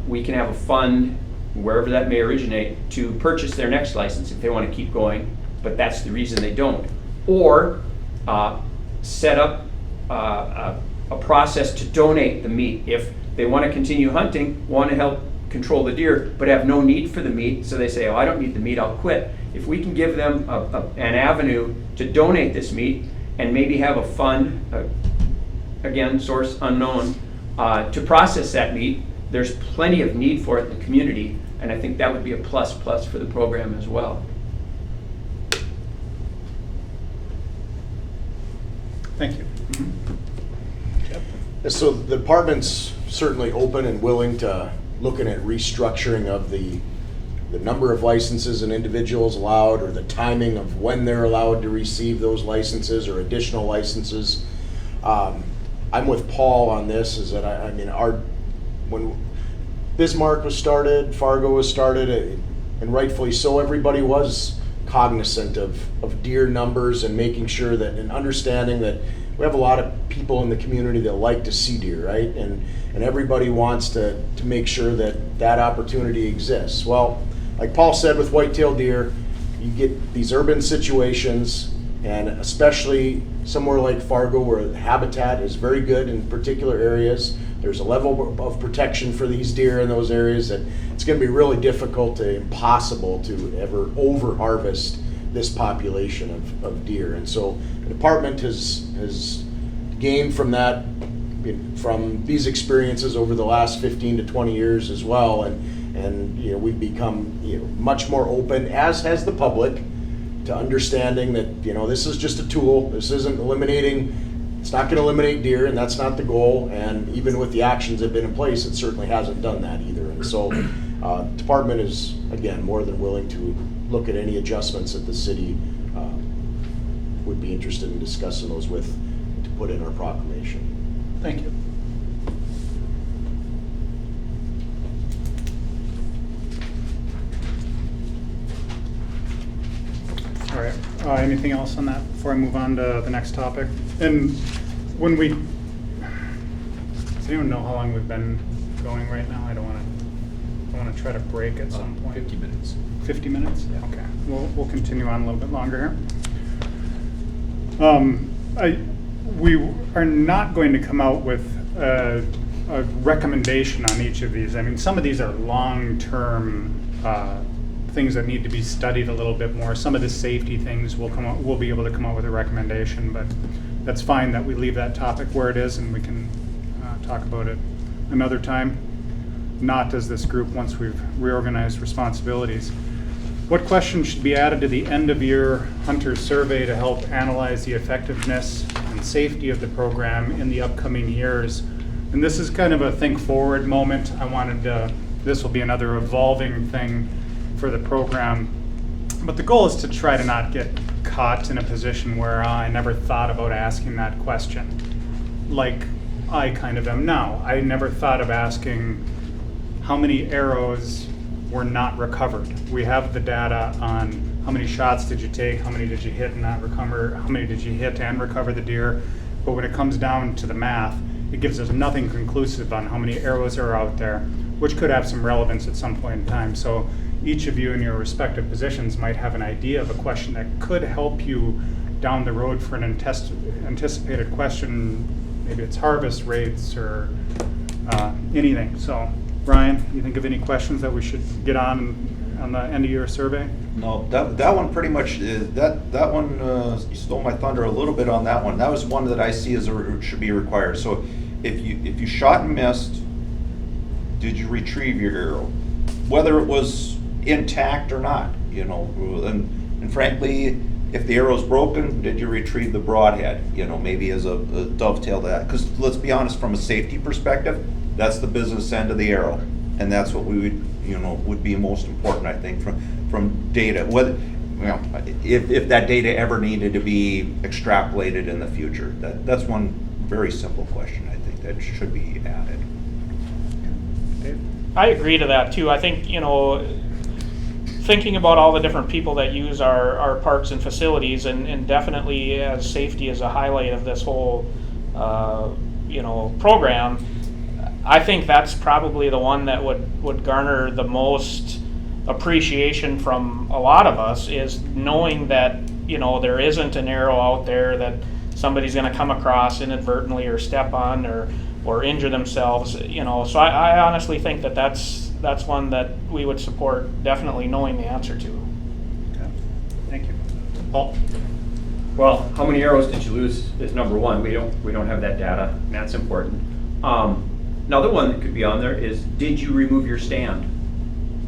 we can have a fund, wherever that may originate, to purchase their next license if they want to keep going, but that's the reason they don't. Or set up a process to donate the meat. If they want to continue hunting, want to help control the deer, but have no need for the meat, so they say, oh, I don't need the meat, I'll quit. If we can give them an avenue to donate this meat and maybe have a fund, again, source unknown, to process that meat, there's plenty of need for it in the community, and I think that would be a plus for the program as well. Thank you. So the department's certainly open and willing to looking at restructuring of the number of licenses and individuals allowed, or the timing of when they're allowed to receive those licenses or additional licenses. I'm with Paul on this, is that when Bismarck was started, Fargo was started, and rightfully so, everybody was cognizant of deer numbers and making sure that, and understanding that we have a lot of people in the community that like to see deer, right? And everybody wants to make sure that opportunity exists. Well, like Paul said, with white-tailed deer, you get these urban situations, and especially somewhere like Fargo where the habitat is very good in particular areas, there's a level of protection for these deer in those areas that it's going to be really difficult to impossible to ever over-harvest this population of deer. And so the department has gained from that, from these experiences over the last 15 to 20 years as well, and we've become much more open, as has the public, to understanding that this is just a tool. This isn't it's not going to eliminate deer, and that's not the goal. And even with the actions that have been in place, it certainly hasn't done that either. And so the department is, again, more than willing to look at any adjustments that the city would be interested in discussing those with, to put in our proclamation. Thank you. All right, anything else on that before I move on to the next topic? And does anyone know how long we've been going right now? I don't want to try to break at some point. 50 minutes. 50 minutes? Yeah. Okay, we'll continue on a little bit longer here. We are not going to come out with a recommendation on each of these. I mean, some of these are long-term things that need to be studied a little bit more. Some of the safety things we'll be able to come up with a recommendation, but that's fine that we leave that topic where it is, and we can talk about it another time. Not as this group once we've reorganized responsibilities. What questions should be added to the end-of-year hunter survey to help analyze the effectiveness and safety of the program in the upcoming years? And this is kind of a think forward moment. This will be another evolving thing for the program. But the goal is to try to not get caught in a position where I never thought about asking that question, like I kind of am now. I never thought of asking how many arrows were not recovered. We have the data on how many shots did you take, how many did you hit and not recover, how many did you hit and recover the deer. But when it comes down to the math, it gives us nothing conclusive on how many arrows are out there, which could have some relevance at some point in time. So each of you in your respective positions might have an idea of a question that could help you down the road for an anticipated question. Maybe it's harvest rates or anything. So, Brian, you think of any questions that we should get on the end of your survey? No, that one pretty much, that one, you stole my thunder a little bit on that one. That was one that I see as should be required. So if you shot and missed, did you retrieve your arrow? Whether it was intact or not, you know, and frankly, if the arrow's broken, did you retrieve the broadhead? You know, maybe as a dovetail to that. Because let's be honest, from a safety perspective, that's the business end of the arrow. And that's what we would, you know, would be most important, I think, from data. Whether, you know, if that data ever needed to be extrapolated in the future. That's one very simple question, I think, that should be added. Dave? I agree to that too. I think, you know, thinking about all the different people that use our parks and facilities, and definitely as safety is a highlight of this whole, you know, program, I think that's probably the one that would garner the most appreciation from a lot of us, is knowing that, you know, there isn't an arrow out there that somebody's going to come across inadvertently or step on or injure themselves, you know. So I honestly think that that's one that we would support, definitely knowing the answer to. Okay. Thank you. Paul? Well, how many arrows did you lose is number one. We don't have that data, and that's important. Another one that could be on there is, did you remove your stand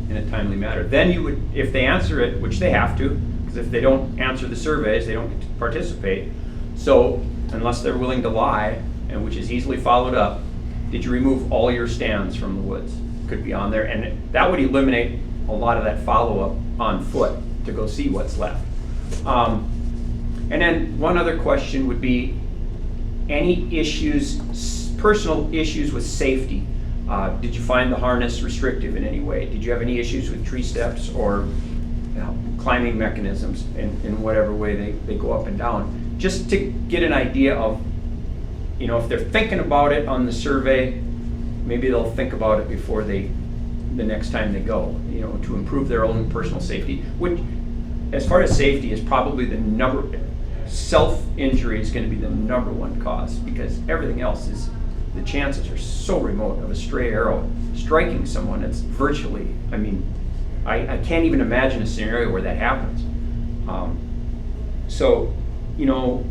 in a timely manner? Then you would, if they answer it, which they have to, because if they don't answer the surveys, they don't get to participate. So unless they're willing to lie, and which is easily followed up, did you remove all your stands from the woods? Could be on there, and that would eliminate a lot of that follow-up on foot to go see what's left. And then one other question would be, any issues, personal issues with safety? Did you find the harness restrictive in any way? Did you have any issues with tree steps or, you know, climbing mechanisms in whatever way they go up and down? Just to get an idea of, you know, if they're thinking about it on the survey, maybe they'll think about it before the next time they go, you know, to improve their own personal safety, which, as far as safety, is probably self-injury is going to be the number one cause, because everything else is, the chances are so remote of a stray arrow striking someone. It's virtually, I mean, I can't even imagine a scenario where that happens. So, you know,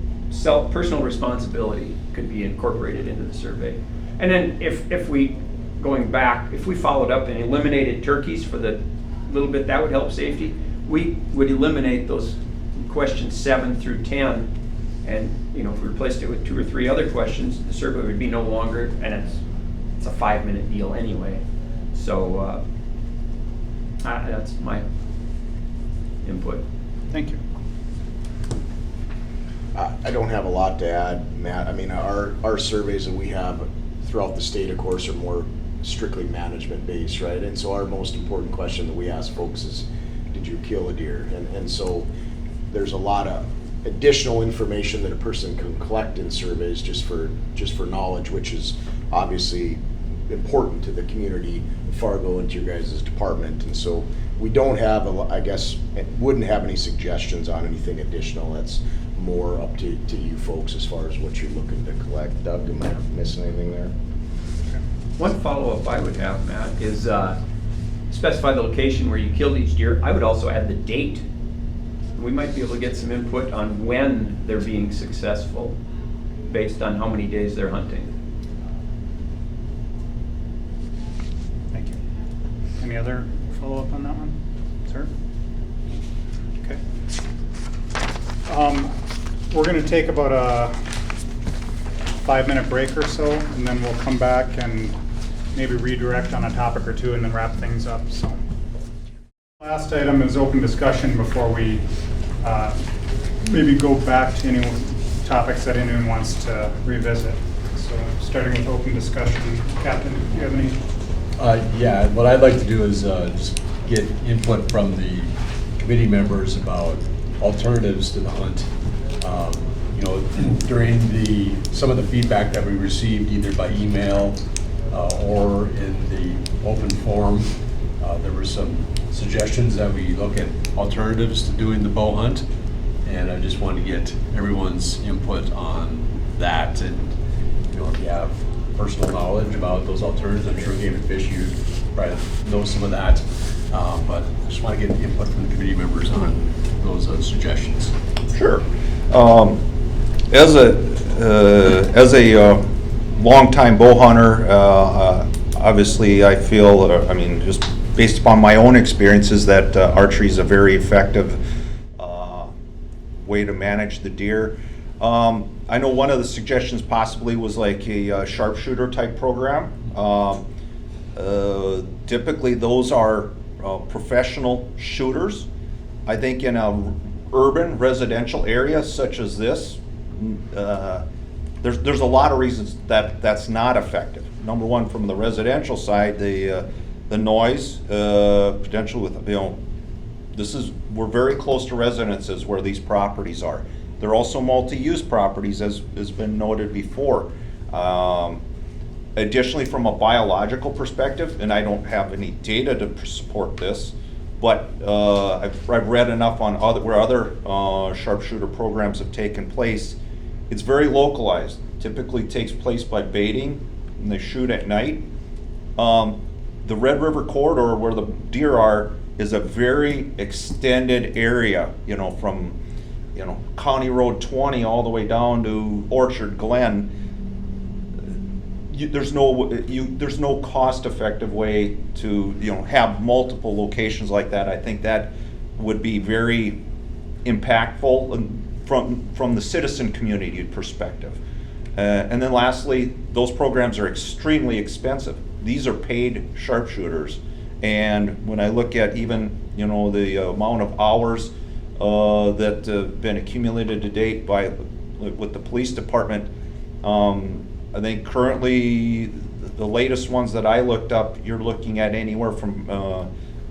personal responsibility could be incorporated into the survey. And then if we followed up and eliminated turkeys for the little bit that would help safety, we would eliminate those questions 7 through 10, and, you know, if we replaced it with 2 or 3 other questions, the survey would be no longer, and it's a 5-minute deal anyway. So that's my input. Thank you. I don't have a lot to add, Matt. I mean, our surveys that we have throughout the state, of course, are more strictly management based, right? And so our most important question that we ask folks is, did you kill a deer? And so there's a lot of additional information that a person can collect in surveys just for knowledge, which is obviously important to the community of Fargo and to your guys' department. And so we don't have, I guess, wouldn't have any suggestions on anything additional. That's more up to you folks as far as what you're looking to collect. Doug, am I missing anything there? One follow-up I would have, Matt, is specify the location where you killed each deer. I would also add the date. We might be able to get some input on when they're being successful based on how many days they're hunting. Thank you. Any other follow-up on that one, sir? Okay. We're going to take about a 5-minute break or so, and then we'll come back and maybe redirect on a topic or two and then wrap things up. So, last item is open discussion before we maybe go back to any topics that anyone wants to revisit. So, starting with open discussion, Captain, do you have any? Yeah, what I'd like to do is just get input from the committee members about alternatives to the hunt. You know, during some of the feedback that we received either by email or in the open forum, there were some suggestions that we look at alternatives to doing the bow hunt, and I just wanted to get everyone's input on that. And, you know, if you have personal knowledge about those alternatives. I'm sure Game and Fish, you probably know some of that. But I just want to get input from the committee members on those suggestions. Sure. As a longtime bow hunter, obviously I feel, just based upon my own experiences, that archery is a very effective way to manage the deer. I know one of the suggestions possibly was like a sharpshooter type program. Typically those are professional shooters. I think in a urban residential area such as this, there's a lot of reasons that that's not effective. Number one, from the residential side, the noise potential with, we're very close to residences where these properties are. They're also multi-use properties, as has been noted before. Additionally, from a biological perspective, and I don't have any data to support this, but I've read enough on where other sharpshooter programs have taken place. It's very localized. Typically takes place by baiting, and they shoot at night. The Red River corridor, where the deer are, is a very extended area. From County Road 20 all the way down to Orchard Glen. There's no cost-effective way to have multiple locations like that. I think that would be very impactful from the citizen community perspective. And then lastly, those programs are extremely expensive. These are paid sharpshooters, and when I look at even the amount of hours that have been accumulated to date with the police department. I think currently the latest ones that I looked up, you're looking at anywhere from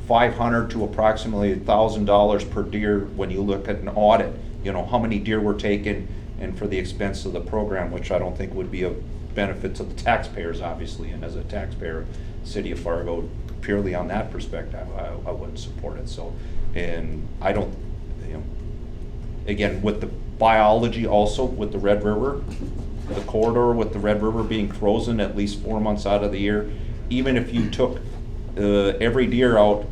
$500 to approximately $1,000 per deer when you look at an audit. How many deer were taken and for the expense of the program, which I don't think would be a benefit to the taxpayers, obviously. And as a taxpayer, City of Fargo, purely on that perspective, I wouldn't support it. So, and I don't, again, with the biology also with the Red River, the corridor with the Red River being frozen at least 4 months out of the year, even if you took every deer out,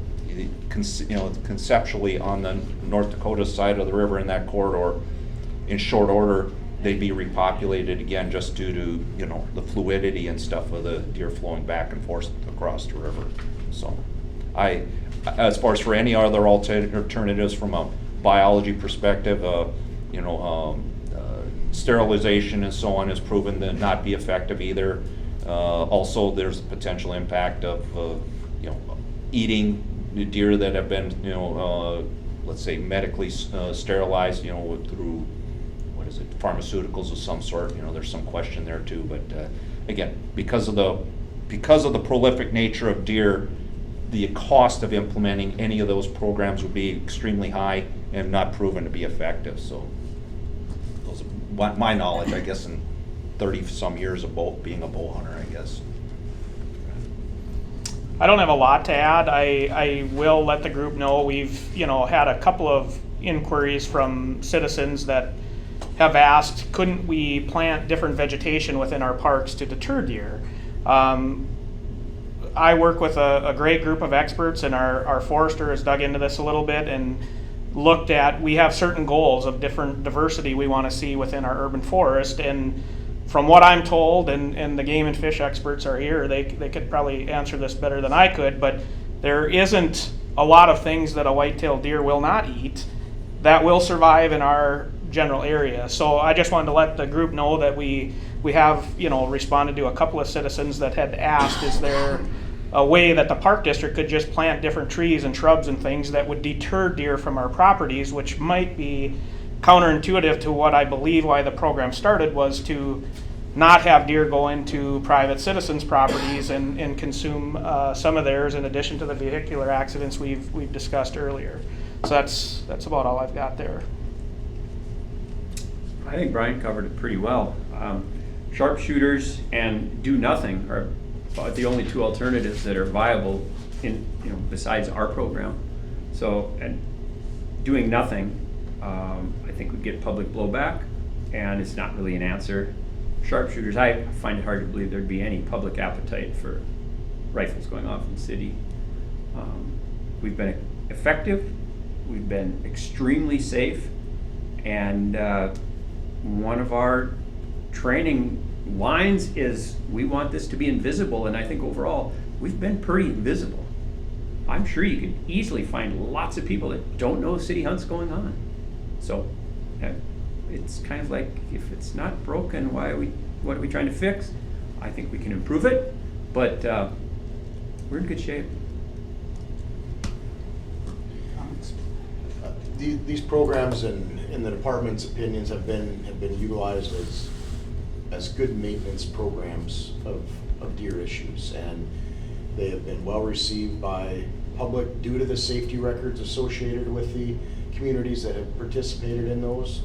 conceptually on the North Dakota side of the river in that corridor, in short order, they'd be repopulated again just due to the fluidity and stuff of the deer flowing back and forth across the river. So, as far as for any other alternatives from a biology perspective, sterilization and so on is proven to not be effective either. Also, there's a potential impact of eating the deer that have been let's say medically sterilized through pharmaceuticals of some sort. There's some question there too. But again, because of the prolific nature of deer, the cost of implementing any of those programs would be extremely high and not proven to be effective. So those are my knowledge, I guess, in 30-some years of being a bow hunter, I guess. I don't have a lot to add. I will let the group know we've had a couple of inquiries from citizens that have asked, couldn't we plant different vegetation within our parks to deter deer? I work with a great group of experts, and our forester has dug into this a little bit and looked at, we have certain goals of different diversity we want to see within our urban forest, and from what I'm told, and the game and fish experts are here, they could probably answer this better than I could, but there isn't a lot of things that a white-tailed deer will not eat that will survive in our general area. So I just wanted to let the group know that we have responded to a couple of citizens that had asked, is there a way that the park district could just plant different trees and shrubs and things that would deter deer from our properties, which might be counterintuitive to what I believe why the program started, was to not have deer go into private citizens' properties and consume some of theirs, in addition to the vehicular accidents we've discussed earlier. So that's about all I've got there. I think Brian covered it pretty well. Sharpshooters and do nothing are about the only two alternatives that are viable besides our program. So, and doing nothing, I think would get public blowback, and it's not really an answer. sharpshooters, I find it hard to believe there'd be any public appetite for rifles going off in the city. We've been effective, we've been extremely safe, and one of our training lines is we want this to be invisible, and I think overall we've been pretty invisible. I'm sure you could easily find lots of people that don't know city hunts going on. So it's kind of like, if it's not broken, what are we trying to fix? I think we can improve it, but we're in good shape. These programs, in the department's opinions, have been utilized as good maintenance programs of deer issues, and they have been well received by public due to the safety records associated with the communities that have participated in those.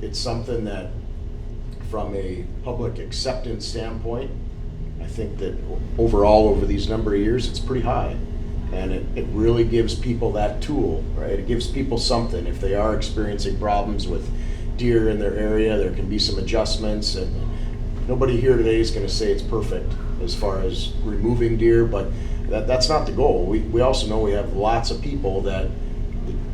It's something that, from a public acceptance standpoint, I think that overall over these number of years, it's pretty high. And it really gives people that tool, right? It gives people something. If they are experiencing problems with deer in their area, there can be some adjustments, and nobody here today is gonna say it's perfect as far as removing deer, but that's not the goal. We also know we have lots of people that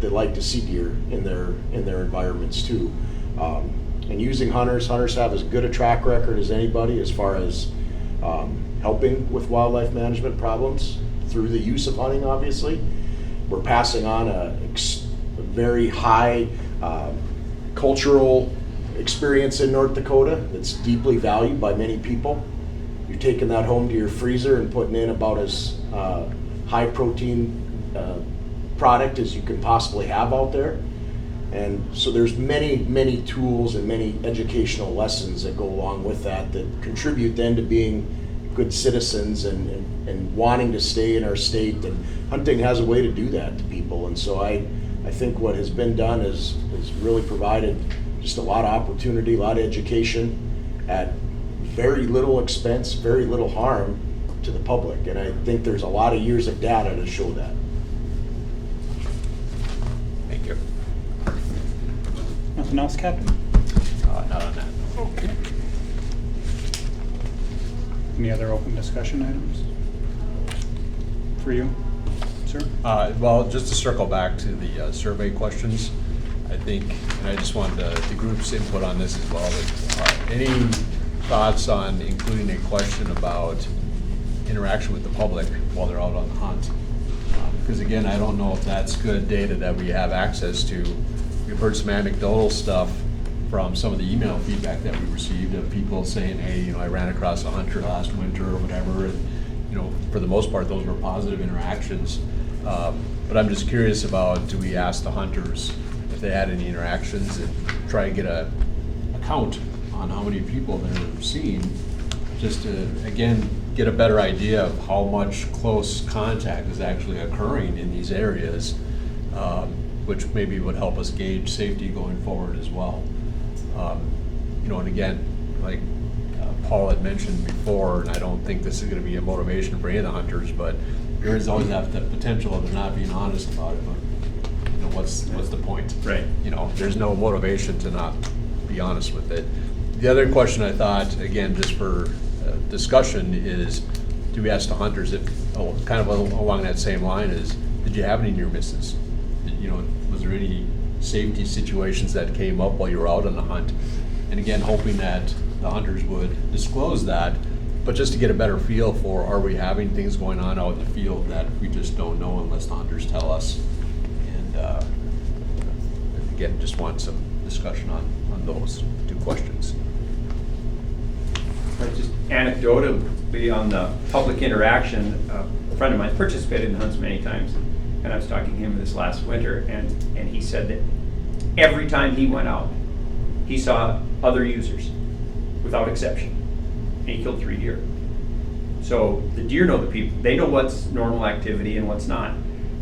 like to see deer in their environments too. And using hunters have as good a track record as anybody as far as helping with wildlife management problems through the use of hunting, obviously. We're passing on a very high cultural experience in North Dakota that's deeply valued by many people. You're taking that home to your freezer and putting in about as high protein product as you can possibly have out there. And so there's many tools and many educational lessons that go along with that contribute then to being good citizens and wanting to stay in our state, and hunting has a way to do that to people. And so I think what has been done is really provided just a lot of opportunity, a lot of education at very little expense, very little harm to the public. And I think there's a lot of years of data to show that. Thank you. Nothing else, Captain? Not on that. Okay. Any other open discussion items for you, sir? Well, just to circle back to the survey questions, I think, and I just wanted the group's input on this as well, that, any thoughts on including a question about interaction with the public while they're out on the hunt? Because again, I don't know if that's good data that we have access to. We've heard some anecdotal stuff from some of the email feedback that we received of people saying, hey, I ran across a hunter last winter or whatever, and for the most part, those were positive interactions. But I'm just curious about, do we ask the hunters if they had any interactions and try to get a count on how many people they're seeing, just to, again, get a better idea of how much close contact is actually occurring in these areas, which maybe would help us gauge safety going forward as well. And again, like Paul had mentioned before, and I don't think this is going to be a motivation for any of the hunters, but there is always that potential of them not being honest about it. But what's the point? Right. There's no motivation to not be honest with it. The other question I thought, again, just for discussion, is, do we ask the hunters if, kind of along that same line, is, did you have any near misses? Was there any safety situations that came up while you were out on the hunt? And again, hoping that the hunters would disclose that, but just to get a better feel for, are we having things going on out in the field that we just don't know unless the hunters tell us? And again, just want some discussion on those two questions. Just anecdotally on the public interaction, a friend of mine participated in hunts many times, and I was talking to him this last winter, and he said that every time he went out, he saw other users, without exception, and he killed 3 deer. So the deer know the people, they know what's normal activity and what's not,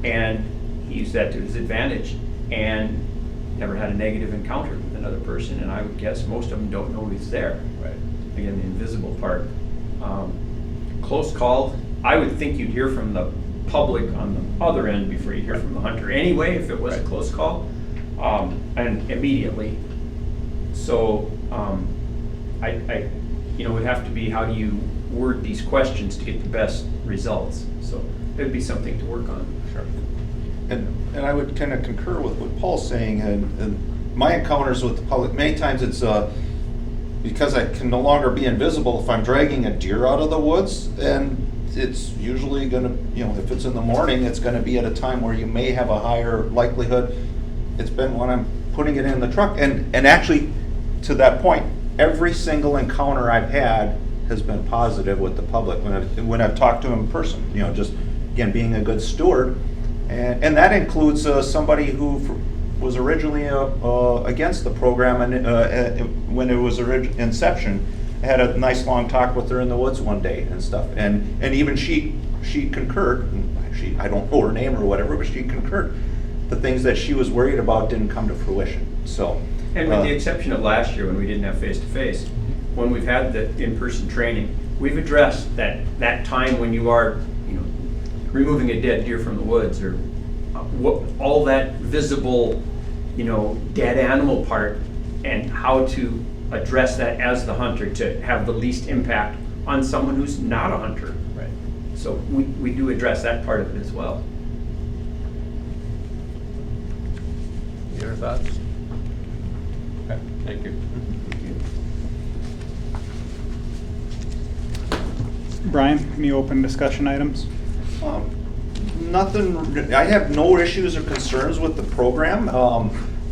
and he used that to his advantage, and never had a negative encounter with another person, and I would guess most of them don't know he's there. Right. Again, the invisible part. Close call, I would think you'd hear from the public on the other end before you hear from the hunter anyway, if it was a close call, and immediately. So It would have to be, how do you word these questions to get the best results? So it would be something to work on. Sure. And I would kind of concur with what Paul's saying, and my encounters with the public, many times it's because I can no longer be invisible. If I'm dragging a deer out of the woods, and it's usually gonna, if it's in the morning, it's gonna be at a time where you may have a higher likelihood. It's been when I'm putting it in the truck, and actually, to that point, every single encounter I've had has been positive with the public when I've talked to them in person. Just again being a good steward, and that includes somebody who was originally against the program, and when it was inception, I had a nice long talk with her in the woods one day and stuff, and even she concurred. I don't know her name or whatever, but she concurred. The things that she was worried about didn't come to fruition. So, and with the exception of last year when we didn't have face-to-face, when we've had the in-person training, we've addressed that time when you are, removing a dead deer from the woods, or all that visible, dead animal part, and how to address that as the hunter to have the least impact on someone who's not a hunter. Right. So we do address that part of it as well. Any other thoughts? Okay, thank you. Brian, any open discussion items? Nothing. I have no issues or concerns with the program.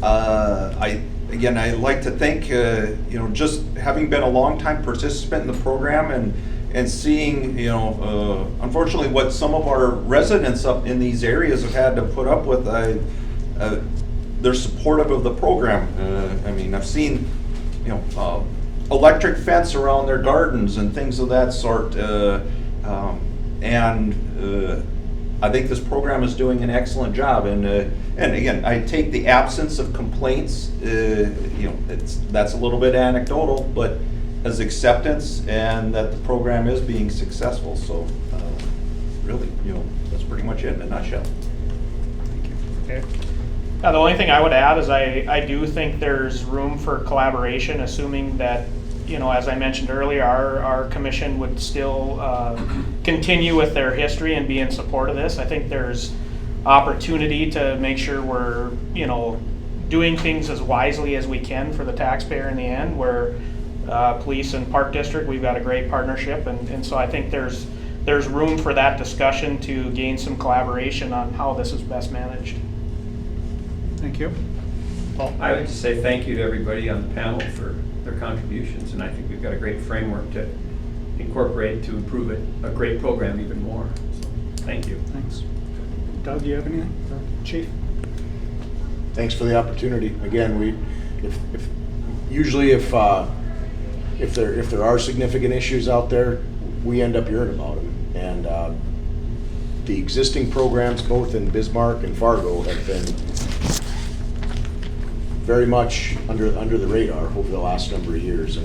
I like to thank just having been a longtime participant in the program and seeing unfortunately what some of our residents up in these areas have had to put up with. They're supportive of the program. I've seen electric fence around their gardens and things of that sort, I think this program is doing an excellent job, and again, I take the absence of complaints, that's a little bit anecdotal, but as acceptance and that the program is being successful. So really, that's pretty much it in a nutshell. Okay. The only thing I would add is I do think there's room for collaboration, assuming that, as I mentioned earlier, our commission would still continue with their history and be in support of this. I think there's opportunity to make sure we're, doing things as wisely as we can for the taxpayer in the end, where police and park district, we've got a great partnership, and so I think there's room for that discussion to gain some collaboration on how this is best managed. Thank you. Paul? I would just say thank you to everybody on the panel for their contributions, and I think we've got a great framework to incorporate to improve it, a great program even more. So, thank you. Thanks. Doug, do you have anything? Chief? Thanks for the opportunity. Again, if there are significant issues out there, we end up hearing about them. And the existing programs, both in Bismarck and Fargo, have been very much under the radar over the last number of years.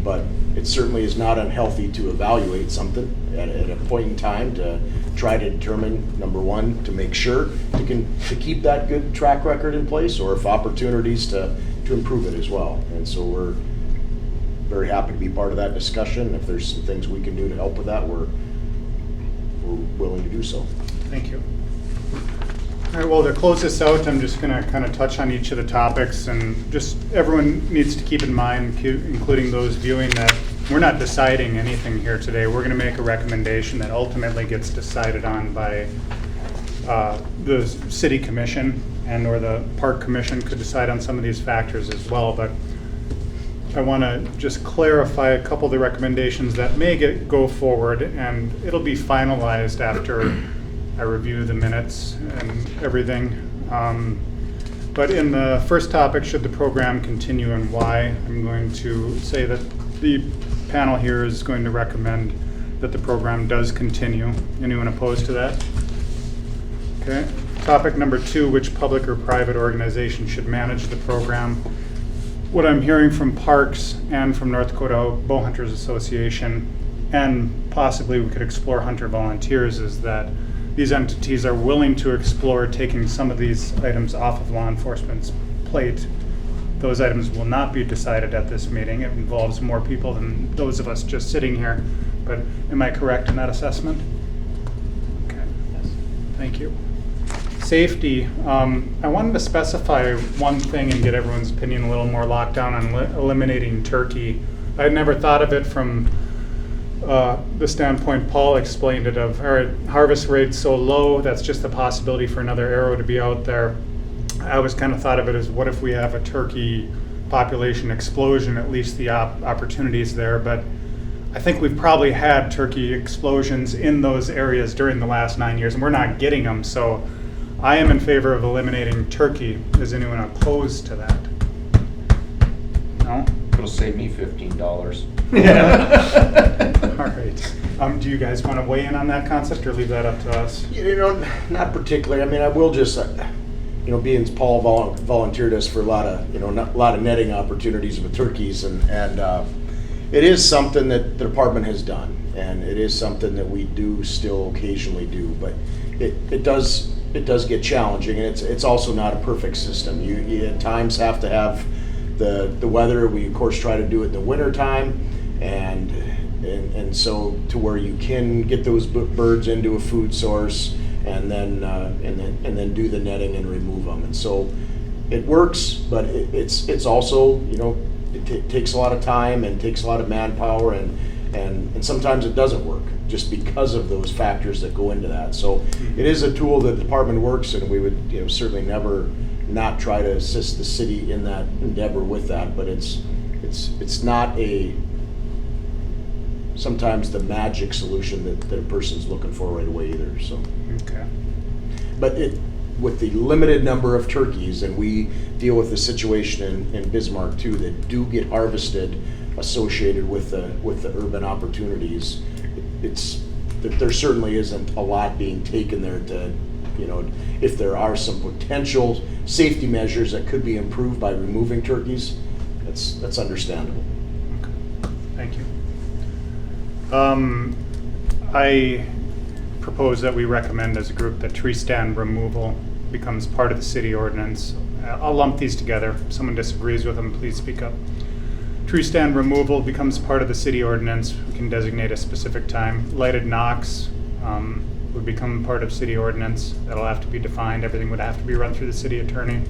But it certainly is not unhealthy to evaluate something at a point in time to try to determine, number one, to make sure to keep that good track record in place, or if opportunities to improve it as well. And so we're very happy to be part of that discussion. If there's some things we can do to help with that, we're willing to do so. Thank you. All right, well, to close this out, I'm just going to kind of touch on each of the topics, and just everyone needs to keep in mind, including those viewing, that we're not deciding anything here today. We're going to make a recommendation that ultimately gets decided on by the city commission, and or the park commission could decide on some of these factors as well. But I want to just clarify a couple of the recommendations that may go forward, and it'll be finalized after I review the minutes and everything. But in the first topic, should the program continue and why, I'm going to say that the panel here is going to recommend that the program does continue. Anyone opposed to that? Okay. Topic number 2, which public or private organization should manage the program? What I'm hearing from Parks and from North Dakota Bow Hunters Association, and possibly we could explore Hunter Volunteers, is that these entities are willing to explore taking some of these items off of law enforcement's plate those items will not be decided at this meeting. It involves more people than those of us just sitting here. But am I correct in that assessment? Okay. Thank you. Safety. I wanted to specify one thing and get everyone's opinion a little more locked down on eliminating turkey. I had never thought of it from the standpoint Paul explained it of, all right, harvest rate's so low, that's just a possibility for another arrow to be out there. I always kind of thought of it as, what if we have a turkey population explosion, at least the opportunities there. But I think we've probably had turkey explosions in those areas during the last 9 years, and we're not getting them. So I am in favor of eliminating turkey. Is anyone opposed to that? No? It'll save me $15. All right. Do you guys want to weigh in on that concept or leave that up to us? You know, not particularly. I mean, I will just, you know, being Paul volunteered us for a lot of netting opportunities with turkeys, and it is something that the department has done, and it is something that we do still occasionally do, but it does get challenging, and it's also not a perfect system. You at times have to have the weather. We of course try to do it in the winter time, and so to where you can get those birds into a food source, and then do the netting and remove them. And so it works, but it's also, you know, it takes a lot of time and takes a lot of manpower, and sometimes it doesn't work just because of those factors that go into that. So it is a tool that the department works, and we would, you know, certainly never not try to assist the city in that endeavor with that. But it's not sometimes the magic solution that a person's looking for right away either. So. Okay. But with the limited number of turkeys, and we deal with the situation in Bismarck too, that do get harvested associated with the urban opportunities, there certainly isn't a lot being taken there to, you know, if there are some potential safety measures that could be improved by removing turkeys, that's understandable. Thank you. I propose that we recommend as a group that tree stand removal becomes part of the city ordinance. I'll lump these together. If someone disagrees with them, please speak up. Tree stand removal becomes part of the city ordinance. We can designate a specific time. Lighted knocks would become part of city ordinance. That'll have to be defined. Everything would have to be run through the city attorney.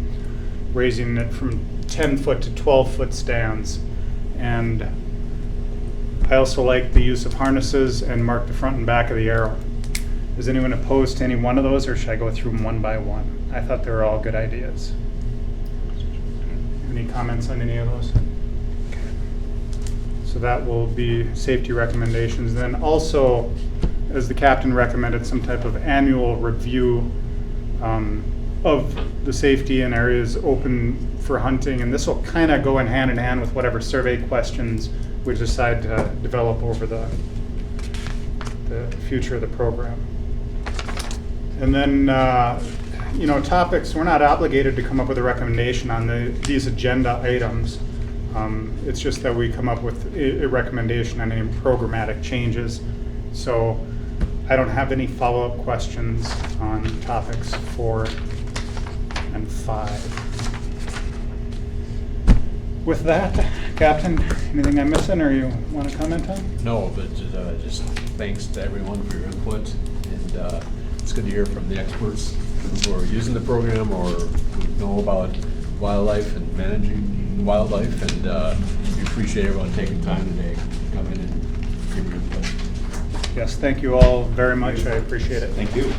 Raising it from 10-foot to 12-foot stands. And I also like the use of harnesses and mark the front and back of the arrow. Is anyone opposed to any one of those, or should I go through them one by one? I thought they were all good ideas. Any comments on any of those? Okay. So that will be safety recommendations. Then also, as the captain recommended, some type of annual review of the safety in areas open for hunting. And this will kind of go in hand with whatever survey questions we decide to develop over the future of the program. And then, you know, topics, we're not obligated to come up with a recommendation on these agenda items. It's just that we come up with a recommendation on any programmatic changes. So I don't have any follow-up questions on topics 4 and 5. With that, Captain, anything I'm missing or you want to comment on? No, but just thanks to everyone for your input, and it's good to hear from the experts who are using the program or who know about wildlife and managing wildlife, and we appreciate everyone taking time today to come in and give your input. Yes, thank you all very much. I appreciate it. Thank you.